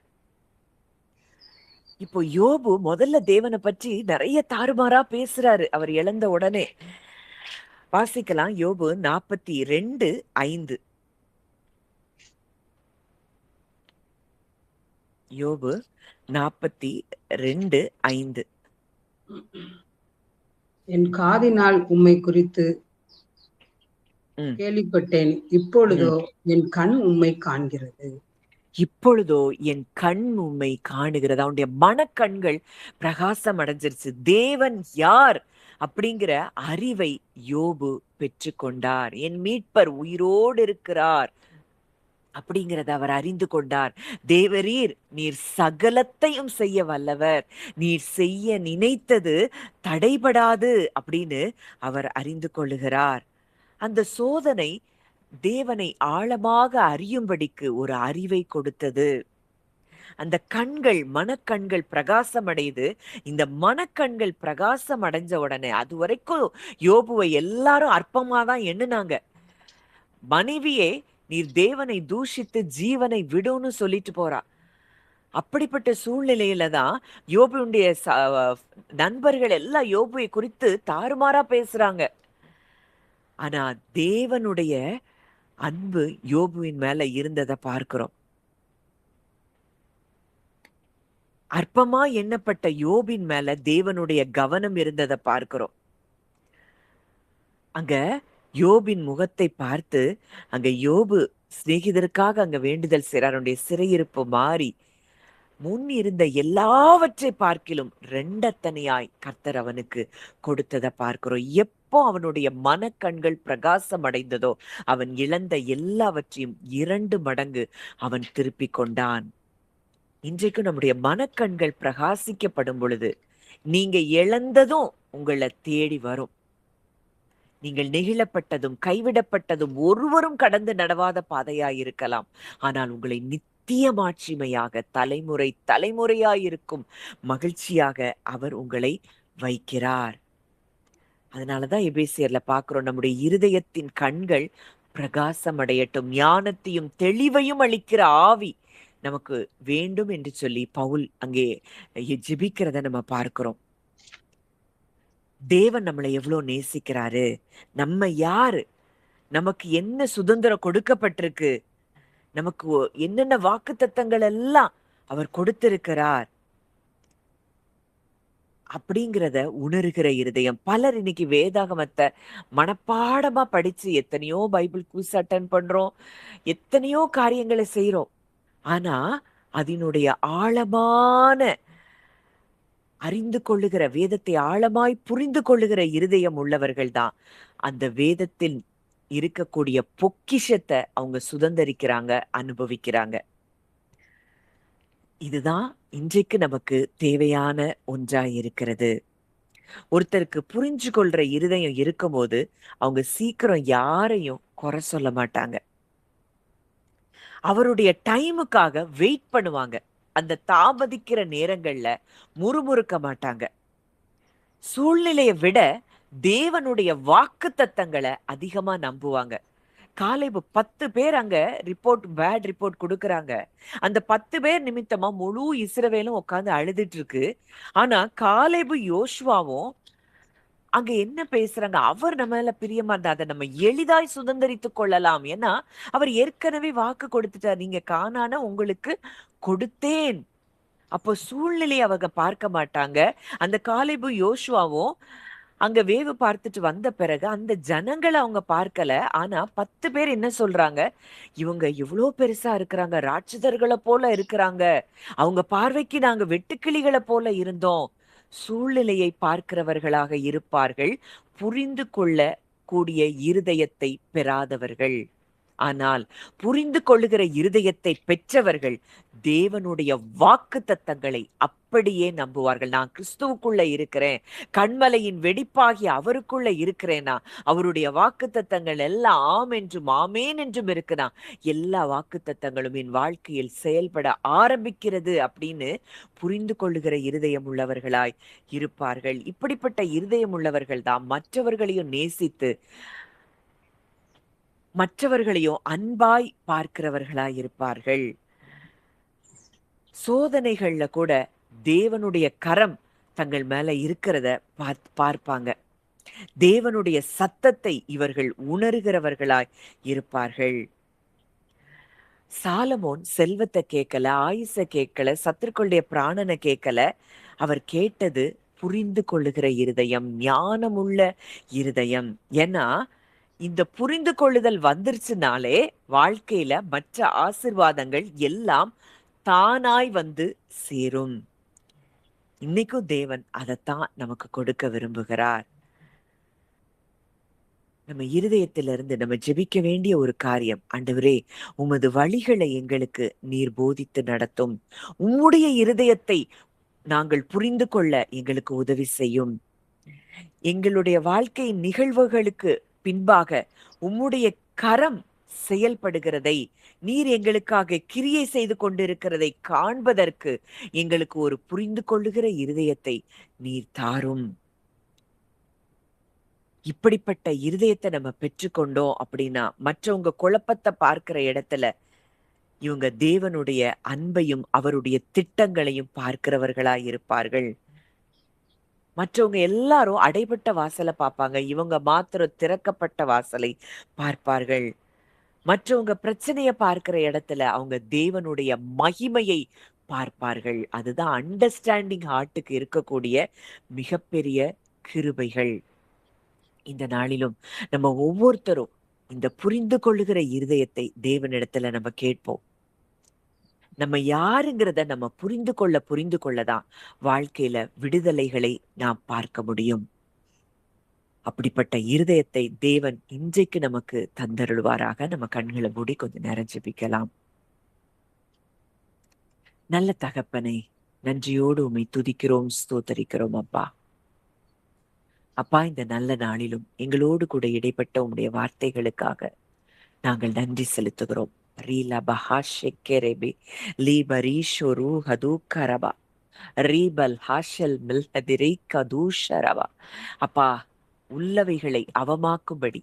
இப்போ யோபு முதல்ல தேவனை பற்றி நிறைய தாறுமாறா பேசுறாரு அவர் இழந்த உடனே. வாசிக்கலாம் யோபு 42:5. யோபு 42:5. என் காதினால் உம்மை குறித்து ம், கேள்விப்பட்டேன், இப்பொழுதோ ம். என் கண் உம்மை காண்கிறது. இப்பொழுதோ என் கண் உம்மை காணுகிறது. அவனுடைய மனக்கண்கள் பிரகாசம் அடைஞ்சிருச்சு. தேவன் யார் அப்படிங்கிற அறிவை யோபு பெற்றுக்கொண்டார். என் மீட்பர் உயிரோடு இருக்கிறார் அப்படிங்கிறத அவர் அறிந்து கொண்டார். தேவரீர் நீர் சகலத்தையும் செய்ய வல்லவர், நீர் செய்ய நினைத்தது தடைபடாது அப்படின்னு அவர் அறிந்து கொள்ளுகிறார். அந்த சோதனை தேவனை ஆழமாக அறியும்படிக்கு ஒரு அறிவை கொடுத்தது. அந்த கண்கள் மனக்கண்கள் பிரகாசம் அடையுது. இந்த மனக்கண்கள் பிரகாசம் அடைஞ்ச உடனே அது வரைக்கும் யோபுவை எல்லாரும் அற்பமா தான் எண்ணுனாங்க. மனைவியே நீர் தேவனை தூஷித்து ஜீவனை விடுன்னு சொல்லிட்டு போறா. அப்படிப்பட்ட சூழ்நிலையில தான் யோபுடைய நண்பர்கள் எல்லாம் யோபுவை குறித்து தாறுமாறா பேசுறாங்க. ஆனா தேவனுடைய அன்பு யோபுவின் மேல இருந்ததை பார்க்கிறோம். அற்பமா எண்ணப்பட்ட யோபின் மேல தேவனுடைய கவனம் இருந்ததை பார்க்கிறோம். அங்க யோபின் முகத்தை பார்த்து அங்க யோபு சிநேகிதருக்காக அங்க வேண்டுதல் செய்றார். அவனுடைய சிறையிருப்பு மாறி முன் இருந்த எல்லாவற்றை பார்க்கிலும் ரெண்டத்தனையாய் கர்த்தர் அவனுக்கு கொடுத்ததை பார்க்கிறோம். எப்போ அவனுடைய மனக்கண்கள் பிரகாசம் அடைந்ததோ அவன் இழந்த எல்லாவற்றையும் 2 மடங்கு அவன் திருப்பிக் கொண்டான். இன்றைக்கு நம்முடைய மனக்கண்கள் பிரகாசிக்கப்படும் பொழுது நீங்க இழந்ததும் உங்களை தேடி வரும். நீங்கள் நெகிழப்பட்டதும் கைவிடப்பட்டதும் ஒருவரும் கடந்து நடவாத பாதையாய் இருக்கலாம். ஆனால் உங்களை நித்திய மாட்சிமையாக தலைமுறை தலைமுறையாயிருக்கும் மகிழ்ச்சியாக அவர் உங்களை வைக்கிறார். அதனாலதான் எபேசியர்ல பார்க்கிறோம், நம்முடைய இருதயத்தின் கண்கள் பிரகாசம் அடையட்டும், ஞானத்தையும் தெளிவையும் அளிக்கிற ஆவி நமக்கு வேண்டும் என்று சொல்லி பவுல் அங்கே ஜெபிக்கிறத நம்ம பார்க்கிறோம். தேவன் நம்மளை எவ்வளவு நேசிக்கிறாரு, நம்ம யாரு, நமக்கு என்ன சுதந்திரம் கொடுக்கப்பட்டிருக்கு, நமக்கு என்னென்ன வாக்குத்தத்தங்கள் எல்லாம் அவர் கொடுத்திருக்கிறார் அப்படிங்கிறத உணர்கிற இருதயம். பலர் இன்னைக்கு வேதாகமத்தை மனப்பாடமா படிச்சு எத்தனையோ பைபிள் குவிஸ் அட்டன் பண்றோம், எத்தனையோ காரியங்களை செய்றோம். ஆனா அதனுடைய ஆழமான அறிந்து கொள்ளுகிற, வேதத்தை ஆழமாய் புரிந்து கொள்ளுகிற இருதயம் உள்ளவர்கள் தான் அந்த வேதத்தில் இருக்கக்கூடிய பொக்கிஷத்தை அவங்க சுதந்தரிக்கிறாங்க, அனுபவிக்கிறாங்க. இதுதான் இன்றைக்கு நமக்கு தேவையான ஒன்றாய் இருக்கிறது. ஒருத்தருக்கு புரிஞ்சு கொள்ற இருதயம் இருக்கும்போது அவங்க சீக்கிரம் யாரையும் குறை சொல்ல மாட்டாங்க. அவருடைய டைமுக்காக வெயிட் பண்ணுவாங்க. அந்த தாமதிக்கிற நேரங்கள்ல முறுமுறுக்க மாட்டாங்க. சூழ்நிலையை விட தேவனுடைய வாக்குத்தத்தங்களை அதிகமா நம்புவாங்க. காலேபு 10 பேர் அங்க பேட் ரிப்போர்ட் கொடுக்கறாங்க. அந்த 10 பேர் நிமித்தமா முழு இஸ்ரவேலும் உட்கார்ந்து அழுதுட்டு இருக்கு. ஆனா காலேபு யோசுவாவும் அங்க என்ன பேசுறாங்க, அவர் நம்ம மேல பிரியமா இருந்தா அதை நம்ம எளிதாய் சுதந்தரித்துக் கொள்ளலாம். ஏன்னா அவர் ஏற்கனவே வாக்கு கொடுத்துட்டார், நீங்க கானான உங்களுக்கு கொடுத்தேன். அப்போ சூழ்நிலையை அவங்க பார்க்க மாட்டாங்க. அந்த காலேபு யோசுவாவும் அங்க வேவு பார்த்துட்டு வந்த பிறகு அந்த ஜனங்களை அவங்க பார்க்கல. ஆனா 10 பேர் என்ன சொல்றாங்க, இவங்க எவ்வளவு பெருசா இருக்கிறாங்க, ராட்சதர்களை போல இருக்கிறாங்க, அவங்க பார்வைக்கு நாங்க வெட்டுக்கிளிகளை போல இருந்தோம். சூழ்நிலையை பார்க்கிறவர்களாக இருப்பார்கள், புரிந்து கொள்ள கூடிய இருதயத்தை பெறாதவர்கள். ஆனால் புரிந்து கொள்ளுகிற இருதயத்தை பெற்றவர்கள் தேவனுடைய வாக்குத்தத்தங்களை அப்படியே நம்புவார்கள். நான் கிறிஸ்துவுக்குள்ள இருக்கிறேன், கண்மலையின் வெடிப்பாகி அவருக்குள்ள இருக்கிறேனா, அவருடைய வாக்குத்தத்தங்கள் எல்லாம் ஆம் என்றும் ஆமேன் என்றும் இருக்குனா, எல்லா வாக்குத்தத்தங்களும் என் வாழ்க்கையில் செயல்பட ஆரம்பிக்கிறது அப்படின்னு புரிந்து கொள்ளுகிற இருதயம் உள்ளவர்களாய் இருப்பார்கள். இப்படிப்பட்ட இருதயம் உள்ளவர்கள் தான் மற்றவர்களையும் நேசித்து மற்றவர்களையும் அன்பாய் பார்க்கிறவர்களாய் இருப்பார்கள். சோதனைகள்ல கூட தேவனுடைய கரம் தங்கள் மேல இருக்கிறத பார்ப்பாங்க. தேவனுடைய சத்தத்தை இவர்கள் உணர்கிறவர்களாய் இருப்பார்கள். சாலமோன் செல்வத்தை கேட்கல, ஆயுச கேட்கல, சத்துருக்களுடைய பிராணனை கேட்கல. அவர் கேட்டது புரிந்து கொள்ளுகிற இருதயம், ஞானமுள்ள இருதயம். ஏன்னா இந்த புரிந்து கொள்ளுதல் வந்துருச்சுனாலே வாழ்க்கையில மற்ற ஆசீர்வாதங்கள் எல்லாம் தானாய் வந்து சேரும். இன்னைக்கும் தேவன் அதைத்தான் நமக்கு கொடுக்க விரும்புகிறார். நம்ம இருதயத்திலிருந்து நம்ம ஜெபிக்க வேண்டிய ஒரு காரியம், ஆண்டவரே உமது வழிகளை எங்களுக்கு நீர் போதித்து நடத்தும். உம்முடைய இருதயத்தை நாங்கள் புரிந்து கொள்ள எங்களுக்கு உதவி செய்யும். எங்களுடைய வாழ்க்கை நிகழ்வுகளுக்கு பின்பாக உம்முடைய கரம் செயல்படுகிறதை, நீர் எங்களுக்காக கிரியை செய்து கொண்டிருக்கிறதை காண்பதற்கு எங்களுக்கு ஒரு புரிந்து கொள்ளுகிற இருதயத்தை நீர் தாரும். இப்படிப்பட்ட இருதயத்தை நம்ம பெற்றுக்கொண்டோம் அப்படின்னா மற்றவங்க குழப்பத்தை பார்க்கிற இடத்துல இவங்க தேவனுடைய அன்பையும் அவருடைய திட்டங்களையும் பார்க்கிறவர்களாய் இருப்பார்கள். மற்றவங்க எல்லாரும் அடைபட்ட வாசலை பார்ப்பாங்க, இவங்க மாத்திரம் திறக்கப்பட்ட வாசலை பார்ப்பார்கள். மற்றவங்க பிரச்சனைய பார்க்கிற இடத்துல அவங்க தேவனுடைய மகிமையை பார்ப்பார்கள். அதுதான் அண்டர்ஸ்டாண்டிங் ஹார்ட்டுக்கு இருக்கக்கூடிய மிகப்பெரிய கிருபைகள். இந்த நாளிலும் நம்ம ஒவ்வொருத்தரும் இந்த புரிந்து கொள்ளுகிற இருதயத்தை தேவனிடத்துல நம்ம கேட்போம். நம்ம யாருங்கிறத நம்ம புரிந்து கொள்ளதான் வாழ்க்கையில விடுதலைகளை நாம் பார்க்க முடியும். அப்படிப்பட்ட இருதயத்தை தேவன் இன்றைக்கு நமக்கு தந்தருள்வாராக. நம்ம கண்களை மூடி கொஞ்சம் நேரம் ஜெபிக்கலாம். நல்ல தகப்பனே, நன்றியோடு உம்மை துதிக்கிறோம், ஸ்தோத்தரிக்கிறோம் அப்பா. அப்பா, இந்த நல்ல நாளிலும் எங்களோடு கூட இடைப்பட்ட உம்முடைய வார்த்தைகளுக்காக நாங்கள் நன்றி செலுத்துகிறோம். ரீலா பஹாஷெக்கெரெபி லீபரீஷொரு ஹதூக்கரபா ரீபல் ஹாஷல் மில்ஹதிரை கதூஷரபா. அப்பா, உள்ளவைகளை அவமாக்கும்படி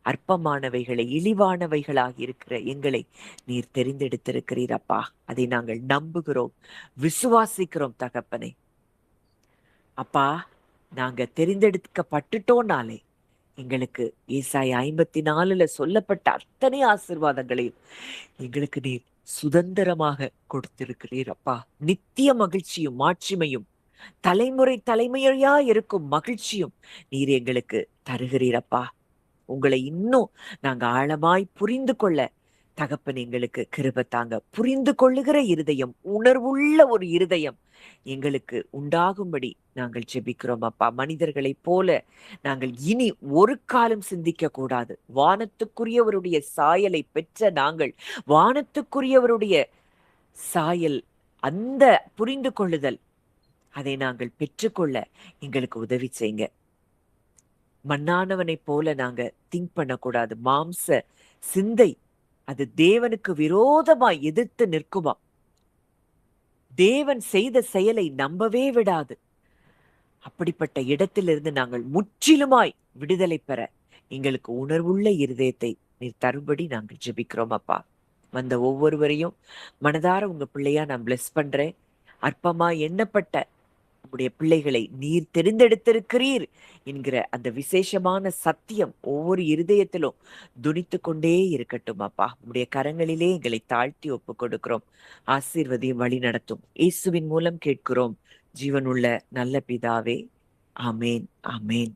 அற்பமானவைகளை இழிவானவைகளாக இருக்கிற எங்களை நீர் தெரிந்தெடுத்திருக்கிறீர் அப்பா. அதை நாங்கள் நம்புகிறோம், விசுவாசிக்கிறோம் தகப்பனே. அப்பா, நாங்க தெரிந்தெடுக்கப்பட்டுட்டோம்னாலே எங்களுக்கு ஏசாயா 54 சொல்லப்பட்ட அத்தனை ஆசீர்வாதங்களையும் எங்களுக்கு நீர் சுதந்திரமாக கொடுத்திருக்கிறீர் அப்பா. நித்திய மகிழ்ச்சியும் மாட்சிமையும் தலைமுறையா இருக்கும் மகிழ்ச்சியும் நீர் எங்களுக்கு தருகிறீரப்பா. உங்களை இன்னும் நாங்க ஆழமாய் புரிந்து கொள்ள தகப்பன் எங்களுக்கு கிருபை தாங்க. புரிந்து கொள்ளுகிற இருதயம், உணர்வுள்ள ஒரு இருதயம் எங்களுக்கு உண்டாகும்படி நாங்கள் ஜெபிக்கிறோம் அப்பா. மனிதர்களைப் போல நாங்கள் இனி ஒரு காலம் சிந்திக்க கூடாது. வானத்துக்குரியவருடைய சாயலை பெற்ற நாங்கள் வானத்துக்குரியவருடைய சாயல், அந்த புரிந்து கொள்ளுதல், அதை நாங்கள் பெற்றுக்கொள்ள எங்களுக்கு உதவி செய்யுங்க. மண்ணானவனை போல நாங்க திங்க் பண்ணக்கூடாது. மாம்ச சிந்தை அது தேவனுக்கு விரோதமாய் எதிர்த்து நிற்குமா. தேவன் செய்த செயலை நம்பவே விடாது. அப்படிப்பட்ட இடத்திலிருந்து நாங்கள் முற்றிலுமாய் விடுதலை பெற எங்களுக்கு உணர்வுள்ள இருதயத்தை நீர் தரும்படி நாங்கள் ஜெபிக்கிறோம் அப்பா. வந்த ஒவ்வொருவரையும் மனதார உங்க பிள்ளையா நான் பிளஸ் பண்றேன். அற்பமா எண்ணப்பட்ட உங்களுடைய பிள்ளைகளை நீர் தெரிந்தெடுத்திருக்கிறீர் என்கிற அந்த விசேஷமான சத்தியம் ஒவ்வொரு இருதயத்திலும் துணித்து கொண்டே இருக்கட்டும் அப்பா. உங்களுடைய கரங்களிலே எங்களை தாழ்த்தி ஒப்பு கொடுக்கிறோம். ஆசீர்வதியும் வழி நடத்தும். இயேசுவின் மூலம் கேட்கிறோம் ஜீவனுள்ள நல்ல பிதாவே. ஆமேன், ஆமேன்.